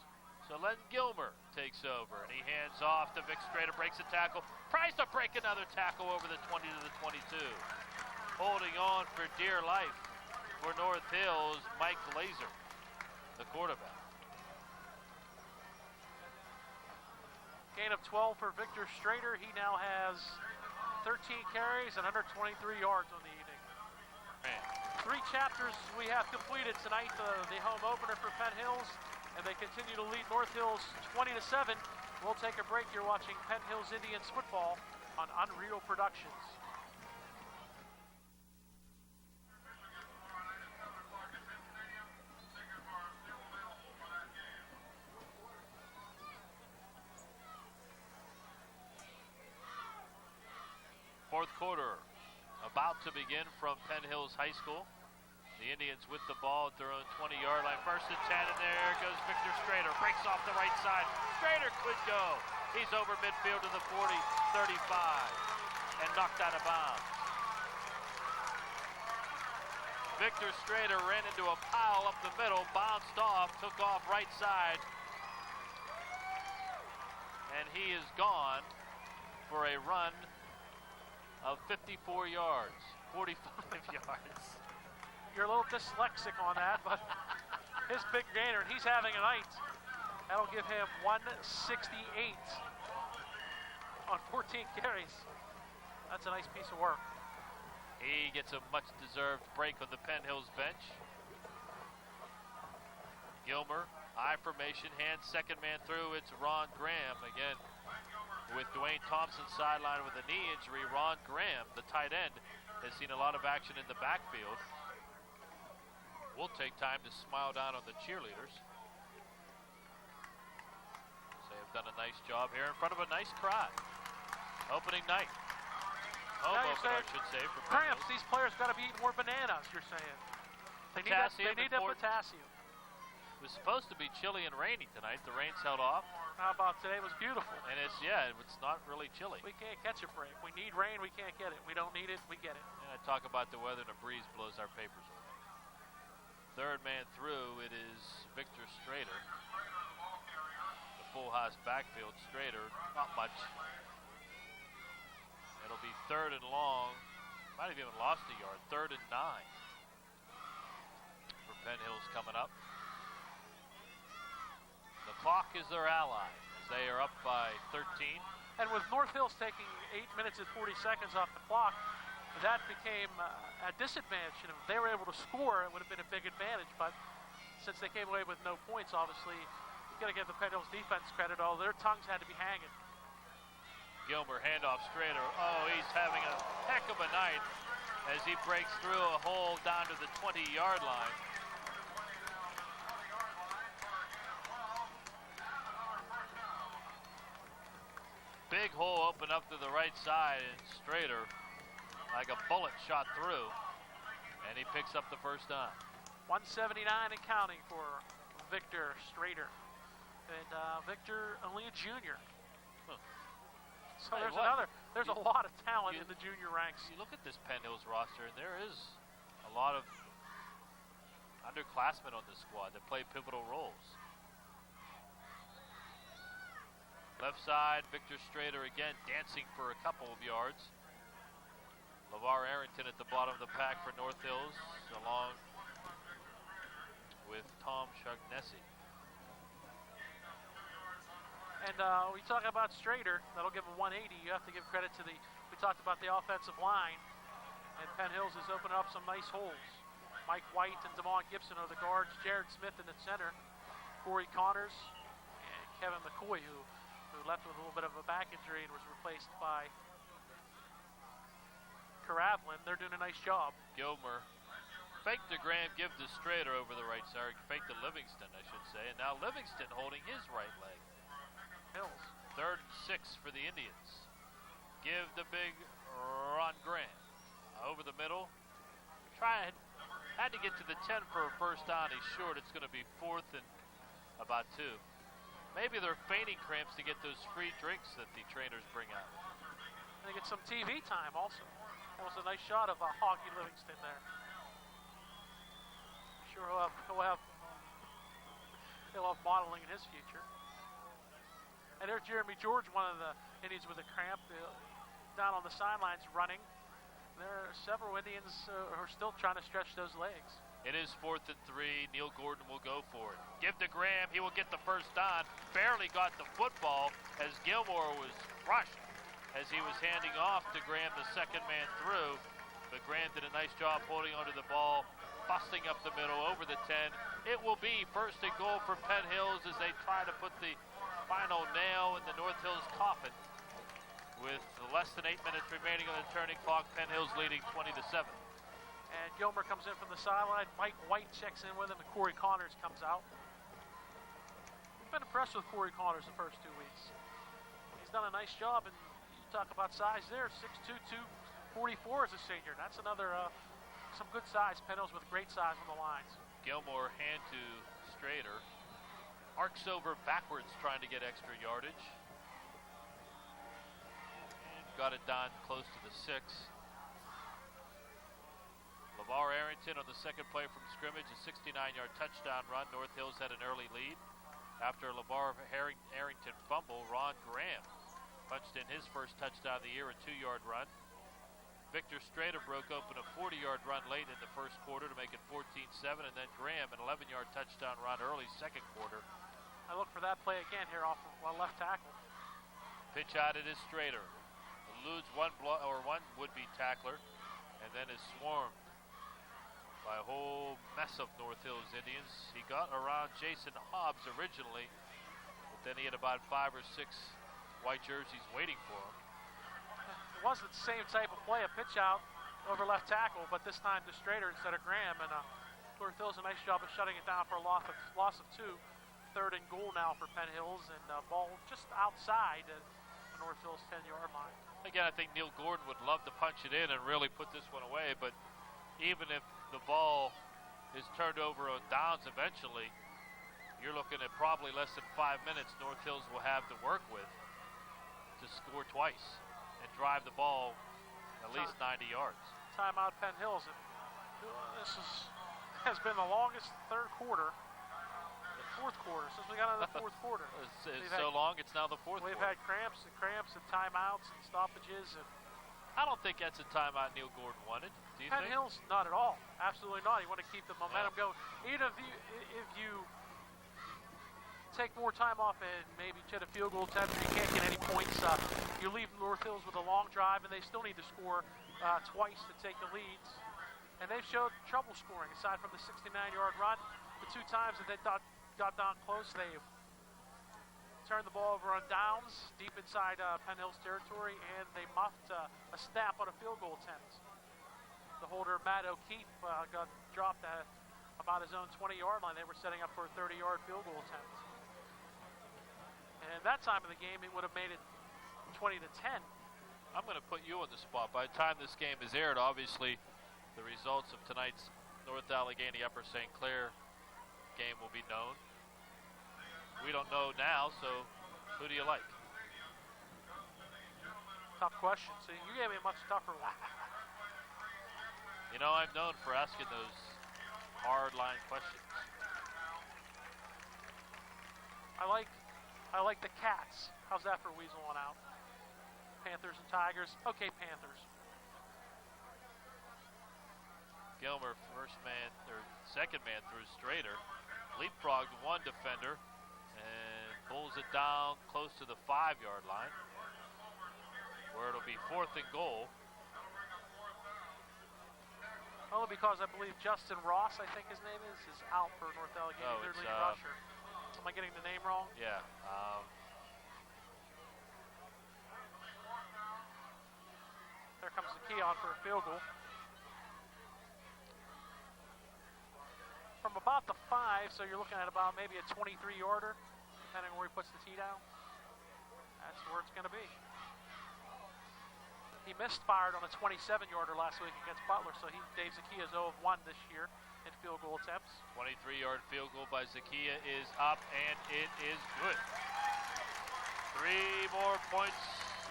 So Len Gilmer takes over, and he hands off to Vic Strader, breaks a tackle, tries to break another tackle over the 20 to the 22. Holding on for dear life for North Hills, Mike Glazer, the quarterback. Gain of 12 for Victor Strader. He now has 13 carries and 123 yards on the evening. Man. 3 chapters we have completed tonight, the home opener for Penn Hills, and they continue to lead North Hills 20-7. We'll take a break. You're watching Penn Hills Indians football on Unreal Productions. Fourth quarter about to begin from Penn Hills High School. The Indians with the ball at their own 20-yard line. 1st and 10, and there goes Victor Strader. Breaks off the right side. Strader could go. He's over midfield to the 40, 35, and knocked out of bounds. Victor Strader ran into a pile up the middle, bounced off, took off right side, and he is gone for a run of 54 yards, 45 yards. You're a little dyslexic on that, but his big gainer, and he's having a night. That'll give him 168 on 14 carries. That's a nice piece of work. He gets a much-deserved break on the Penn Hills bench. Gilmer, I formation, hands second man through. It's Ron Graham again. With Dwayne Thompson sidelined with a knee injury, Ron Graham, the tight end, has seen a lot of action in the backfield. We'll take time to smile down on the cheerleaders. They have done a nice job here in front of a nice crowd. Opening night. Home opener, I should say, for Penn Gramps, Hills. these players got to be eating more bananas, you're saying. They need that, Potassium. they need that potassium. It was supposed to be chilly and rainy tonight. The rain's held off. How about today? It was beautiful. And it's not really chilly. We can't catch a break. We need rain. We can't get it. We don't need it. We get it. And I talk about the weather and a breeze blows our papers away. Third man through, it is Victor Strader. The full house backfield. Strader, not much. It'll be 3rd and long. Might have even lost a yard. 3rd and 9 for Penn Hills coming up. The clock is their ally as they are up by 13. And with North Hills taking 8 minutes and 40 seconds off the clock, that became a disadvantage. And if they were able to score, it would have been a big advantage. But since they came away with no points, obviously, you've got to give the Penn Hills defense credit. All their tongues had to be hanging. Gilmer handoff Strader. Oh, he's having a heck of a night as he breaks through a hole down to the 20-yard line. Big hole open up to the right side, and Strader, like a bullet, shot through, and he picks up the first down. 179 and counting for Victor Strader. And Victor, only a junior. Huh. So Hey, there's a lot of talent in the junior ranks. You look at this Penn Hills roster, and there is a lot of underclassmen on this squad that play pivotal roles. Left side, Victor Strader again dancing for a couple of yards. LeVar Arrington at the bottom of the pack for North Hills, along with Tom Shaughnessy. And we talk about Strader, that'll give him 180. You have to give credit to we talked about the offensive line, and Penn Hills has opened up some nice holes. Mike White and Damon Gibson are the guards, Jared Smith in the center, Corey Connors, and Kevin McCoy, who left with a little bit of a back injury and was replaced by Karavlin. They're doing a nice job. Gilmer fake to Graham, give to Strader over the right side, fake to Livingston, I should say, and now Livingston holding his right leg. Hills. 3rd and 6 for the Indians. Give the big Ron Graham over the middle. Had to get to the 10 for a first down. He's short. It's going to be 4th and about 2. Maybe they're feigning cramps to get those free drinks that the trainers bring out. They get some TV time also. That was a nice shot of Hoggy Livingston there. Sure he'll have modeling in his future. And there's Jeremy George, one of the Indians with a cramp, down on the sidelines running. There are several Indians who are still trying to stretch those legs. It is 4th and 3. Neil Gordon will go for it. Give to Graham. He will get the first down. Barely got the football as Gilmore was crushed as he was handing off to Graham, the second man through. But Graham did a nice job holding onto the ball, busting up the middle over the 10. It will be 1st and goal for Penn Hills as they try to put the final nail in the North Hills coffin. With less than 8 minutes remaining on the turning clock, Penn Hills leading 20-7. And Gilmer comes in from the sideline. Mike White checks in with him, and Corey Connors comes out. We've been impressed with Corey Connors the first 2 weeks. He's done a nice job, and you talk about size there, 6'2", 244 as a senior. That's another, some good size. Penn Hills with great size on the lines. Gilmore hand to Strader. Arcs over backwards trying to get extra yardage. And got it down close to the 6. LeVar Arrington on the second play from scrimmage, a 69-yard touchdown run. North Hills had an early lead. After a LeVar Arrington fumble, Ron Graham punched in his first touchdown of the year, a 2-yard run. Victor Strader broke open a 40-yard run late in the first quarter to make it 14-7, and then Graham an 11-yard touchdown run early second quarter. I look for that play again here off of left tackle. Pitch out it is Strader. Eludes one would-be tackler, and then is swarmed by a whole mess of North Hills Indians. He got around Jason Hobbs originally, but then he had about 5 or 6 white jerseys waiting for him. It wasn't the same type of play, a pitch out over left tackle, but this time to Strader instead of Graham, and North Hills a nice job of shutting it down for a loss of 2. 3rd and goal now for Penn Hills, and ball just outside the North Hills 10-yard line. Again, I think Neil Gordon would love to punch it in and really put this one away, but even if the ball is turned over on downs eventually, you're looking at probably less than 5 minutes North Hills will have to work with to score twice and drive the ball at least 90 yards. Timeout Penn Hills. This has been the longest third quarter, the fourth quarter, since we got into the fourth quarter. It's so long, it's now the fourth We've quarter. had cramps and timeouts and stoppages. And I don't think that's a timeout Neil Gordon wanted. Do you Penn think? Hills, not at all. Absolutely not. You want to keep the momentum going. Even if you take more time off and maybe hit a field goal attempt and you can't get any points, you leave North Hills with a long drive, and they still need to score twice to take the leads. And they've showed trouble scoring, aside from the 69-yard run. The 2 times that they got down close, they've turned the ball over on downs deep inside Penn Hills territory, and they muffed a snap on a field goal attempt. The holder, Matt O'Keefe, got dropped at about his own 20-yard line. They were setting up for a 30-yard field goal attempt. And that time of the game, it would have made it 20-10. I'm going to put you on the spot. By the time this game is aired, obviously, the results of tonight's North Allegheny Upper St. Clair game will be known. We don't know now, so who do you like? Tough question. See, you gave me a much tougher one. You know, I'm known for asking those hard-line questions. I like the Cats. How's that for weaseling out? Panthers and Tigers. Okay, Panthers. Gilmer, second man through Strader, leapfrogged one defender and pulls it down close to the 5-yard line, where it'll be 4th and goal. Only because I believe Justin Ross, I think his name is out for North Allegheny. No, Their it's, leading rusher. Am I getting the name wrong? Yeah. There comes the key on for a field goal. From about the 5, so you're looking at about maybe a 23-yarder, depending on where he puts the tee down. That's where it's going to be. He misfired on a 27-yarder last week against Butler, so Dave Zakia is 0 of 1 this year in field goal attempts. 23-yard field goal by Zakia is up, and it is good. 3 more points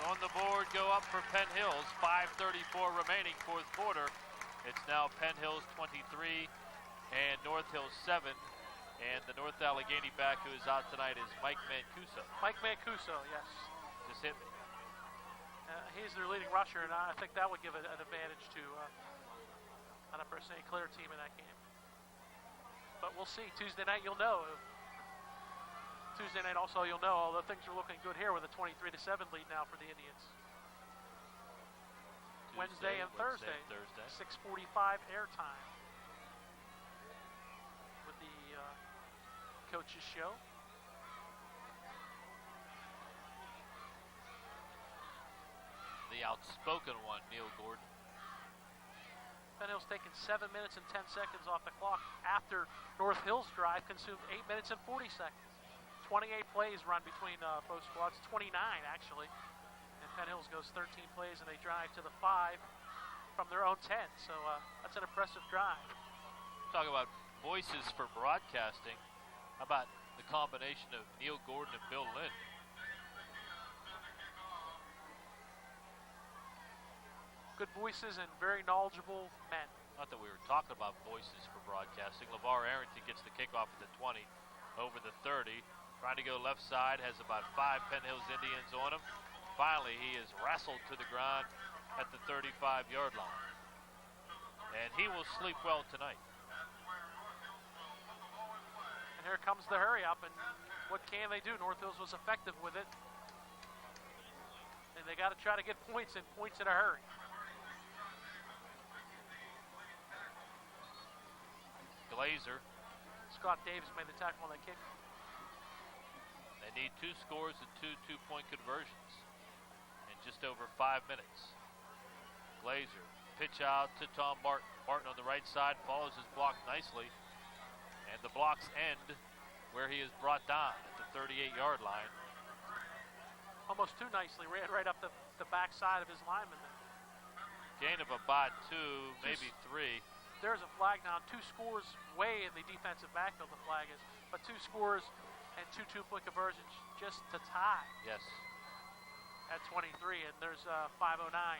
on the board go up for Penn Hills. 5:34 remaining, fourth quarter. It's now Penn Hills 23 and North Hills 7. And the North Allegheny back who is out tonight is Mike Mancuso. Mike Mancuso, yes. Just hit me. He's their leading rusher, and I think that would give an advantage to an Upper St. Clair team in that game. But we'll see. Tuesday night, you'll know. Tuesday night also, you'll know, although things are looking good here with a 23-7 lead now for the Indians. Wednesday and Thursday. 6:45 airtime with the coaches show. The outspoken one, Neil Gordon. Penn Hills taking 7 minutes and 10 seconds off the clock after North Hills drive consumed 8 minutes and 40 seconds. 28 plays run between both squads, 29 actually. And Penn Hills goes 13 plays and they drive to the 5 from their own 10. So that's an impressive drive. Talk about voices for broadcasting. How about the combination of Neil Gordon and Bill Lynn? Good voices and very knowledgeable men. Not that we were talking about voices for broadcasting. LeVar Arrington gets the kickoff at the 20, over the 30. Trying to go left side, has about 5 Penn Hills Indians on him. Finally, he is wrestled to the ground at the 35-yard line. And he will sleep well tonight. And here comes the hurry up, and what can they do? North Hills was effective with it. And they got to try to get points in a hurry. Glazer. Scott Davis made the tackle on that kick. They need 2 scores and 2 two-point conversions in just over 5 minutes. Glazer, pitch out to Tom Martin. Martin on the right side follows his block nicely. And the blocks end where he is brought down at the 38-yard line. Almost too nicely, ran right up the back side of his lineman. Gain of about 2, maybe 3. there's a flag down, 2 scores way in the defensive backfield, the flag is, but 2 scores and 2 two-point conversions just to tie Yes. at 23, and there's 5:09.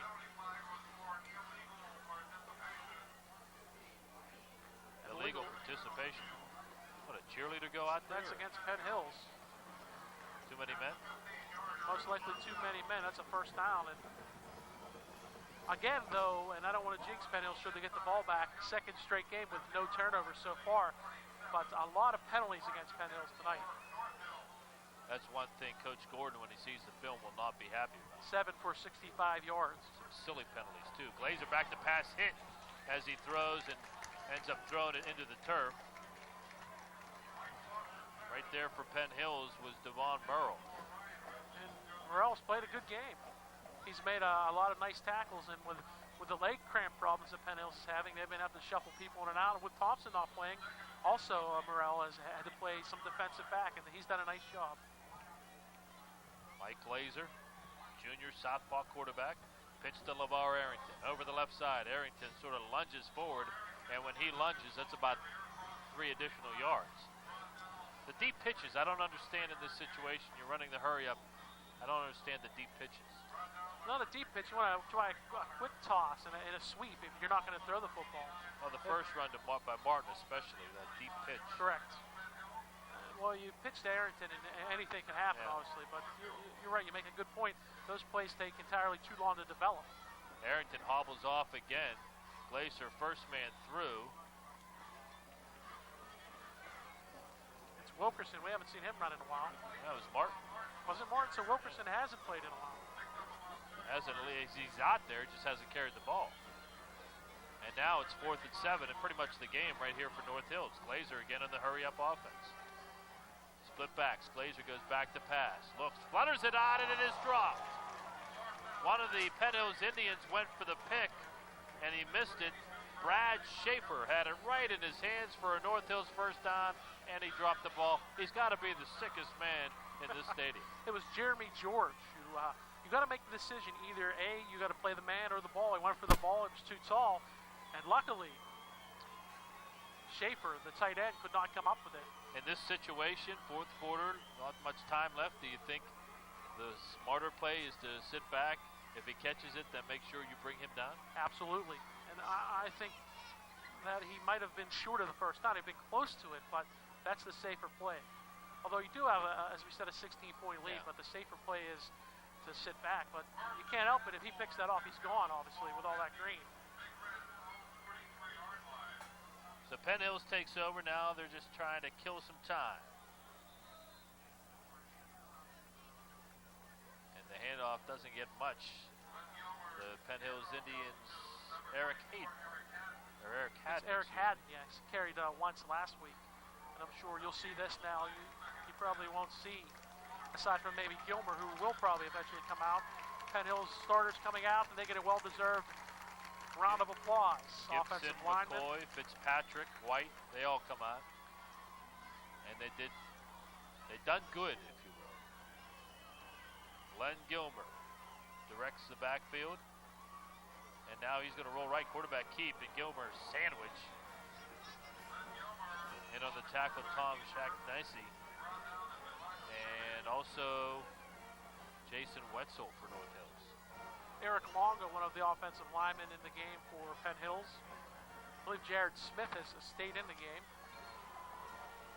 Illegal participation. What, a cheerleader go out there? That's against Penn Hills. Too many men? Most likely too many men. That's a first down. And again, though, and I don't want to jinx Penn Hills should they get the ball back, second straight game with no turnovers so far, but a lot of penalties against Penn Hills tonight. That's one thing Coach Gordon, when he sees the film, will not be happy about. 7 for 65 yards. Some silly penalties, too. Glazer back to pass hit as he throws and ends up throwing it into the turf. Right there for Penn Hills was Devon Burrow. And Morrell's played a good game. He's made a lot of nice tackles, and with the leg cramp problems that Penn Hills is having, they've been having to shuffle people in and out. And with Thompson not playing, also Morrell has had to play some defensive back, and he's done a nice job. Mike Glazer, junior southpaw quarterback, pitch to LeVar Arrington. Over the left side, Arrington sort of lunges forward, and when he lunges, that's about 3 additional yards. The deep pitches, I don't understand in this situation. You're running the hurry up. I don't understand the deep pitches. Not a deep pitch. You want to try a quick toss and a sweep if you're not going to throw the football. Well, the first run by Martin especially, that deep pitch. Correct. Well, you pitch to Arrington, and anything can happen, Yeah. obviously. But you're right. You make a good point. Those plays take entirely too long to develop. Arrington hobbles off again. Glazer, first man through. It's Wilkerson. We haven't seen him run in a while. That was Martin. Was it Martin? So Wilkerson hasn't played in a while. He's out there, just hasn't carried the ball. And now it's 4th and 7, and pretty much the game right here for North Hills. Glazer again on the hurry-up offense. Split backs. Glazer goes back to pass. Looks, flutters it out, and it is dropped. One of the Penn Hills Indians went for the pick, and he missed it. Brad Schaefer had it right in his hands for a North Hills first down, and he dropped the ball. He's got to be the sickest man in this stadium. It was Jeremy George who, you got to make the decision. Either A, you got to play the man or the ball. He went for the ball. It was too tall. And luckily, Schaefer, the tight end, could not come up with it. In this situation, 4th quarter, not much time left. Do you think the smarter play is to sit back? If he catches it, then make sure you bring him down? Absolutely. And I think that he might have been short of the first down. He'd been close to it, but that's the safer play. Although you do have, as we said, a 16-point lead, Yeah. but the safer play is to sit back. But you can't help it. If he picks that off, he's gone, obviously, with all that green. So Penn Hills takes over now. They're just trying to kill some time. And the handoff doesn't get much. The Penn Hills Indians, Eric Hayden. Or Eric Haddon. It's Eric Haddon, yeah. He carried once last week. And I'm sure you'll see this now. You probably won't see, aside from maybe Gilmer, who will probably eventually come out. Penn Hills starters coming out, and they get a well-deserved round of applause. Gibson, Offensive linemen. McCoy, Fitzpatrick, White, they all come out. And they done good, if you will. Len Gilmer directs the backfield. And now he's going to roll right, quarterback keep, and Gilmer sandwich. And on the tackle, Tom Shacknessy. And also Jason Wetzel for North Hills. Eric Longo, one of the offensive linemen in the game for Penn Hills. I believe Jared Smith has stayed in the game.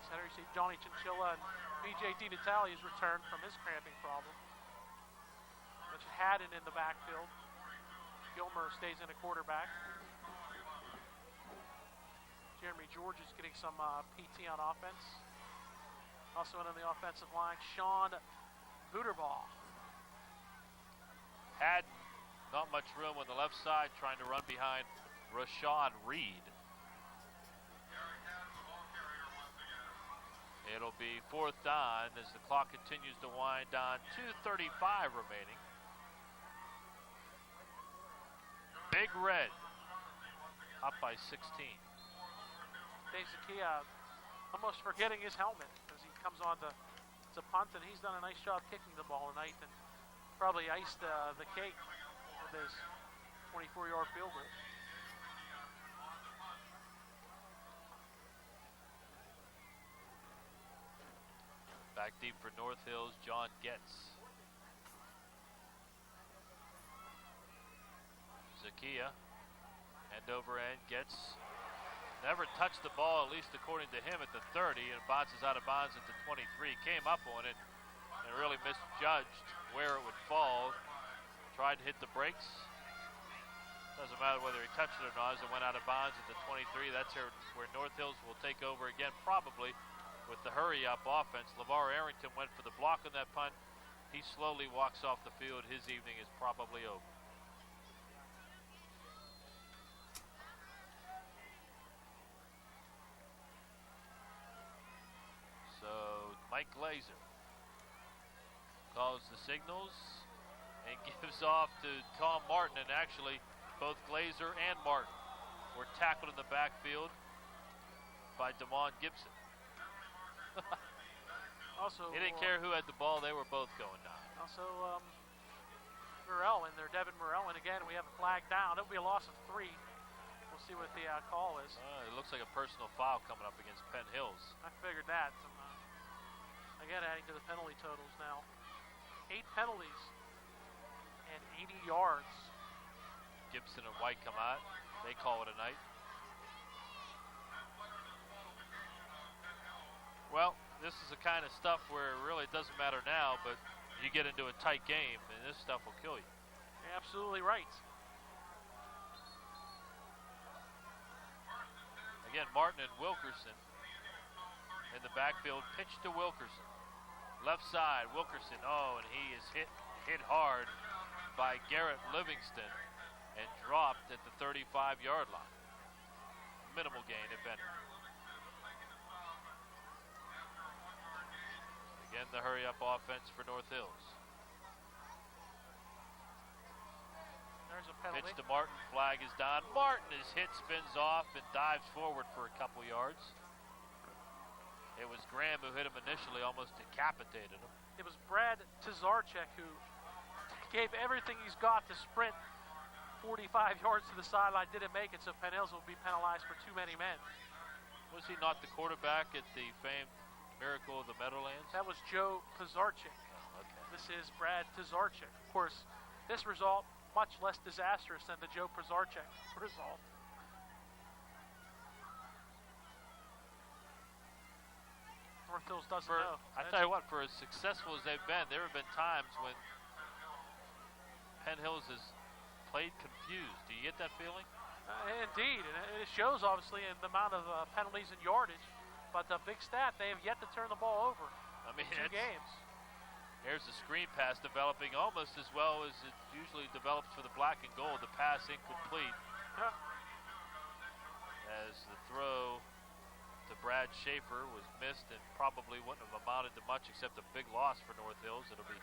Center, you see Johnny Chinchilla and B.J. DiNatale has returned from his cramping problem. Which Haddon in the backfield. Gilmer stays in a quarterback. Jeremy George is getting some PT on offense. Also in on the offensive line, Sean Buterbaugh. Haddon, not much room on the left side, trying to run behind Rashad Reed. It'll be 4th down as the clock continues to wind down. 2:35 remaining. Big Red up by 16. Dave Zakia almost forgetting his helmet as he comes on to punt, and he's done a nice job kicking the ball tonight and probably iced the cake with his 24-yard field goal. Back deep for North Hills, John Getz. Zakia, end over end, Getz never touched the ball, at least according to him, at the 30, and bounces out of bounds at the 23. Came up on it and really misjudged where it would fall. Tried to hit the brakes. Doesn't matter whether he touched it or not, as it went out of bounds at the 23. That's where North Hills will take over again, probably with the hurry-up offense. LeVar Arrington went for the block on that punt. He slowly walks off the field. His evening is probably over. So Mike Glazer calls the signals and gives off to Tom Martin, and actually both Glazer and Martin were tackled in the backfield by Damon Gibson. Also, he didn't care who had the ball, they were both going down. Also, Morell in there, Devin Morell, and again, we have a flag down. It'll be a loss of 3. We'll see what the call is. It looks like a personal foul coming up against Penn Hills. I figured that. Again, adding to the penalty totals now. 8 penalties and 80 yards. Gibson and White come out. They call it a night. Well, this is the kind of stuff where it really doesn't matter now, but you get into a tight game, and this stuff will kill you. You're absolutely right. Again, Martin and Wilkerson in the backfield. Pitch to Wilkerson. Left side, Wilkerson. Oh, and he is hit hard by Garrett Livingston and dropped at the 35-yard line. Minimal gain, if any. Again, the hurry-up offense for North Hills. There's a penalty. Pitch to Martin, flag is down. Martin is hit, spins off, and dives forward for a couple yards. It was Graham who hit him initially, almost decapitated him. It was Brad Tazarchek who gave everything he's got to sprint 45 yards to the sideline, didn't make it, so Penn Hills will be penalized for too many men. Was he not the quarterback at the famed Miracle of the Meadowlands? That was Joe Pazarchik. Oh, okay. This is Brad Tazarchik. Of course, this result much less disastrous than the Joe Pazarchik result. North Hills doesn't know. I tell you what, for as successful as they've been, there have been times when Penn Hills has played confused. Do you get that feeling? Indeed, and it shows obviously in the amount of penalties and yardage. But the big stat, they have yet to turn the ball over. I mean, in 2 games. Here's the screen pass developing almost as well as it usually develops for the black and gold. The pass incomplete. As the throw to Brad Schaefer was missed and probably wouldn't have amounted to much except a big loss for North Hills. It'll be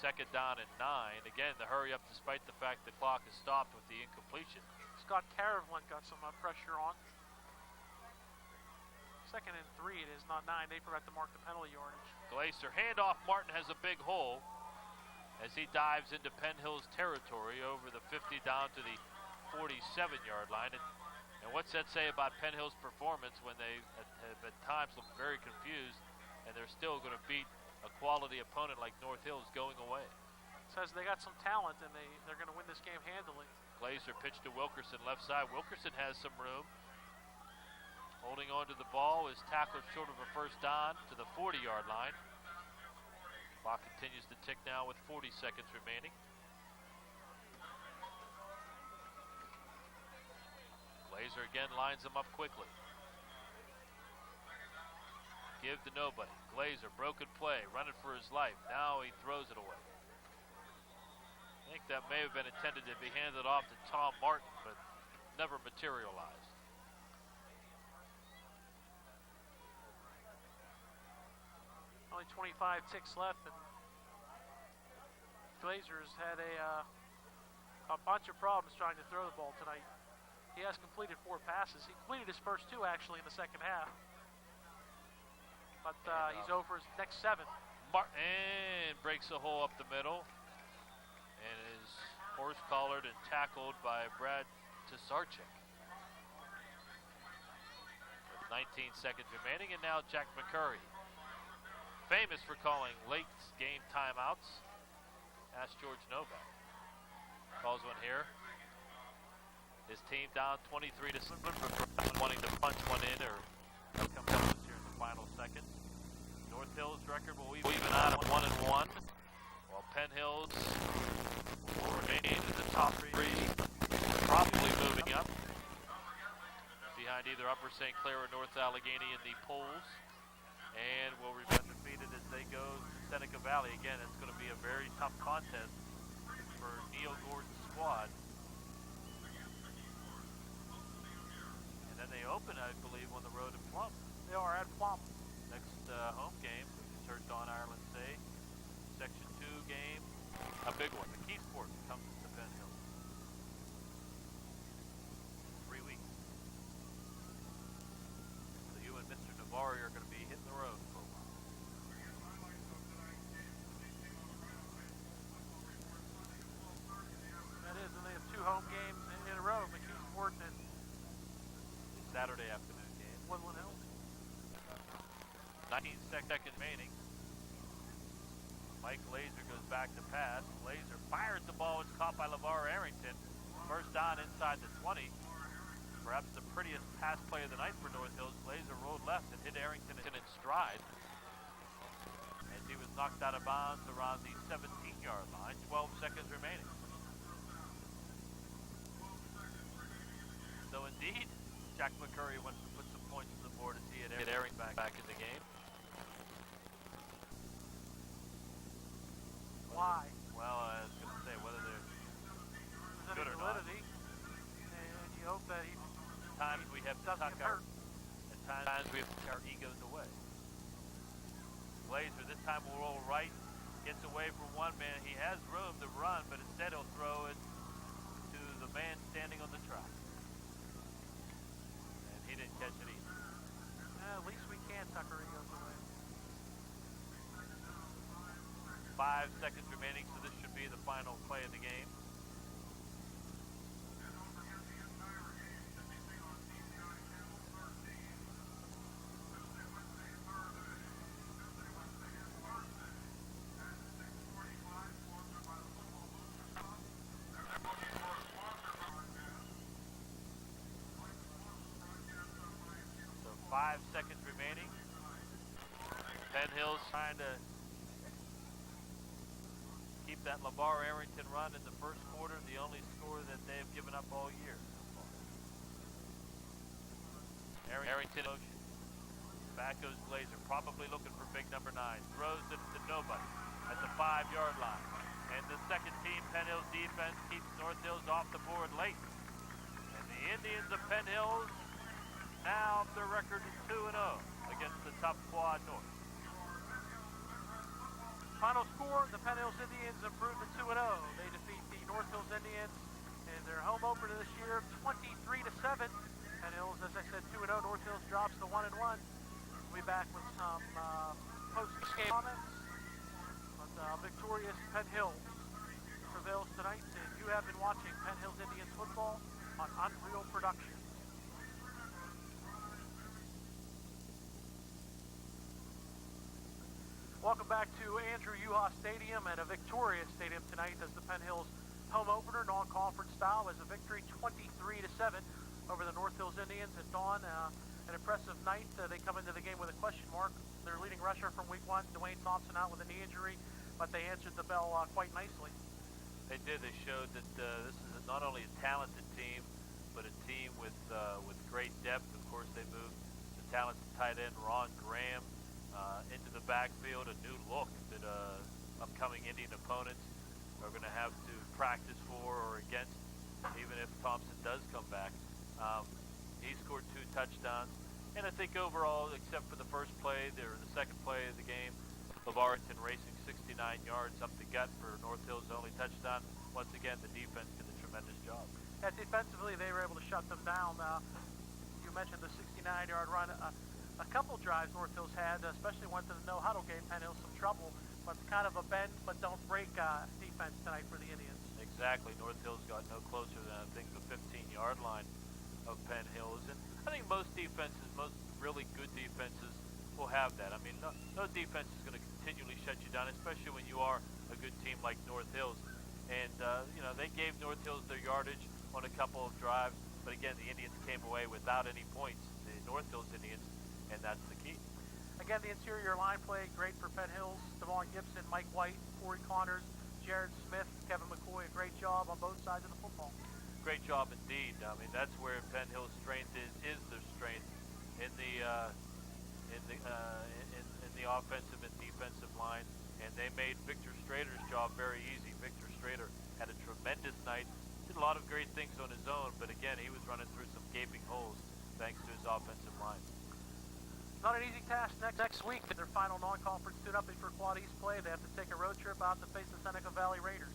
2nd down and 9. Again, the hurry up despite the fact the clock is stopped with the incompletion. Scott Caravlin got some pressure on. 2nd and 3, it is not 9. They forgot to mark the penalty yardage. Glazer, handoff. Martin has a big hole as he dives into Penn Hills territory over the 50 down to the 47-yard line. And what's that say about Penn Hills' performance when they have at times looked very confused and they're still going to beat a quality opponent like North Hills going away? It says they got some talent and they're going to win this game handily. Glazer pitch to Wilkerson, left side. Wilkerson has some room. Holding on to the ball is tackled short of a 1st down to the 40-yard line. Clock continues to tick now with 40 seconds remaining. Glazer again lines them up quickly. Give to nobody. Glazer, broken play, running for his life. Now he throws it away. I think that may have been intended to be handed off to Tom Martin, but never materialized. Only 25 ticks left, and Glazer's had a bunch of problems trying to throw the ball tonight. He has completed 4 passes. He completed his first 2 actually in the 2nd half. But he's over his next 7. Martin breaks a hole up the middle and is horse-collared and tackled by Brad Tazarchik. With 19 seconds remaining, and now Jack McCurry famous for calling late game timeouts. Ask George Novak. Calls one here. His team down 23 to 7, wanting to punch one in or come close here in the final seconds. North Hills record will even out at 1-1, while Penn Hills will remain in the top three, probably moving up behind either Upper St. Clair or North Allegheny in the polls, and will remain undefeated as they go to Seneca Valley. Again, it's going to be a very tough contest for Neil Gordon's squad. And then they open, I believe, on the road in Plum. They are at Plum. Next home game, we just heard Don Ireland say, Section 2 game, a big one. The Keysport comes to Penn Hill. 3 weeks. So you and Mr. Navari are going to be hitting the road for a while. That is, and they have 2 home games in a row. McKeesport and Saturday afternoon game. Woodland Hills. 19 seconds remaining. Mike Laser goes back to pass. Laser fires the ball. It's caught by LeVar Arrington. First down inside the 20. Perhaps the prettiest pass play of the night for North Hills. Laser rolled left and hit Arrington in stride as he was knocked out of bounds around the 17-yard line. 12 seconds remaining. So indeed, Jack McCurry went to put some points on the board as he had Arrington back in the game. Why? Well, I was going to say whether they're good or not. Validity, and you hope that he At times we have to doesn't tuck get hurt. at times we have to tuck our egos away. Glazer this time will roll right, gets away from one man. He has room to run, but instead he'll throw it to the man standing on the track. And he didn't catch it either. At least we can tuck our egos away. 5 seconds remaining, so this should be the final play of the game. So 5 seconds remaining. Penn Hills trying to keep that LeVar Arrington run in the first quarter, the only score that they've given up all year so far. Arrington motion. Back goes Glazer, probably looking for big number 9. Throws it to nobody at the 5-yard line. And the second team, Penn Hills defense, keeps North Hills off the board late. And the Indians of Penn Hills, now their record is 2-0 against the top quad North. Final score, the Penn Hills Indians improved to 2-0. They defeat the North Hills Indians in their home opener this year, 23-7. Penn Hills, as I said, 2-0. North Hills drops to 1-1. We'll be back with some post-game comments. But victorious Penn Hills prevails tonight, and you have been watching Penn Hills Indians football on Unreal Productions. Welcome back to Andrew Yuha Stadium, and a victorious stadium tonight as the Penn Hills home opener, non-conference style, as a victory 23-7 over the North Hills Indians. And Dawn, an impressive night. They come into the game with a question mark. Their leading rusher from week 1, Dwayne Thompson, out with a knee injury, but they answered the bell quite nicely. They did. They showed that this is not only a talented team, but a team with great depth. Of course, they moved the talented tight end Ron Graham into the backfield, a new look that upcoming Indian opponents are going to have to practice for or against, even if Thompson does come back. He scored 2 touchdowns, and I think overall, except for the first play, the second play of the game, LeVar Arrington racing 69 yards up the gut for North Hills' only touchdown. Once again, the defense did a tremendous job. And defensively, they were able to shut them down. You mentioned the 69-yard run. A couple drives North Hills had, especially went to the no-huddle game. Penn Hills some trouble, but kind of a bend but don't break defense tonight for the Indians. Exactly. North Hills got no closer than, I think, the 15-yard line of Penn Hills. And I think most defenses, most really good defenses, will have that. I mean, no defense is going to continually shut you down, especially when you are a good team like North Hills. And, you know, they gave North Hills their yardage on a couple of drives, but again, the Indians came away without any points, the North Hills Indians, and that's the key. Again, the interior line play great for Penn Hills. Devon Gibson, Mike White, Corey Connors, Jared Smith, Kevin McCoy, a great job on both sides of the football. Great job indeed. I mean, that's where Penn Hill's strength is their strength in the offensive and defensive line, and they made Victor Strader's job very easy. Victor Strader had a tremendous night, did a lot of great things on his own, but again, he was running through some gaping holes thanks to his offensive line. Not an easy task next week. Their final non-conference tune-up before Quad East play. They have to take a road trip out to face the Seneca Valley Raiders.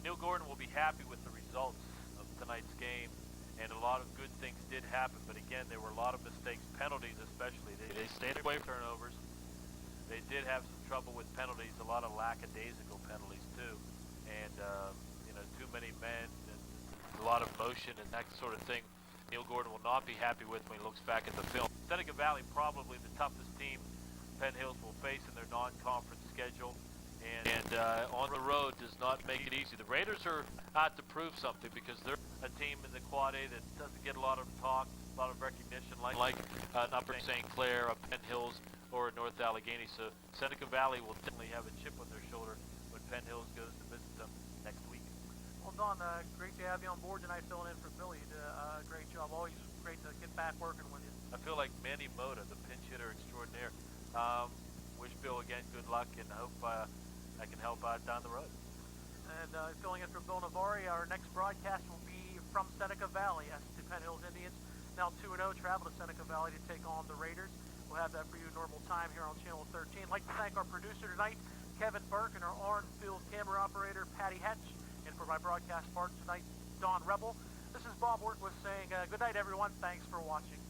Neil Gordon will be happy with the results of tonight's game, and a lot of good things did happen, but again, there were a lot of mistakes, penalties especially. They stayed away from turnovers. They did have some trouble with penalties, a lot of lackadaisical penalties too, and you know, too many men and a lot of motion and that sort of thing. Neil Gordon will not be happy with when he looks back at the film. Seneca Valley probably the toughest team Penn Hills will face in their non-conference schedule, and on the road does not make it easy. The Raiders are out to prove something because they're a team in the Quad A that doesn't get a lot of talk, a lot of recognition, like Upper St. Clair, Penn Hills, or North Allegheny. So Seneca Valley will definitely have a chip on their shoulder when Penn Hills goes to visit them next week. Well, Don, great to have you on board tonight filling in for Billy. You did a great job. Always great to get back working with you. I feel like Manny Mota, the pinch hitter extraordinaire. Wish Bill again good luck, and hope I can help out down the road. And filling in for Bill Navari, our next broadcast will be from Seneca Valley as the Penn Hills Indians, now 2-0, travel to Seneca Valley to take on the Raiders. We'll have that for you normal time here on Channel 13. I'd like to thank our producer tonight, Kevin Burke, and our on-field camera operator, Patty Hetch. And for my broadcast partner tonight, Don Rebel. This is Bob Wortwith saying good night, everyone. Thanks for watching.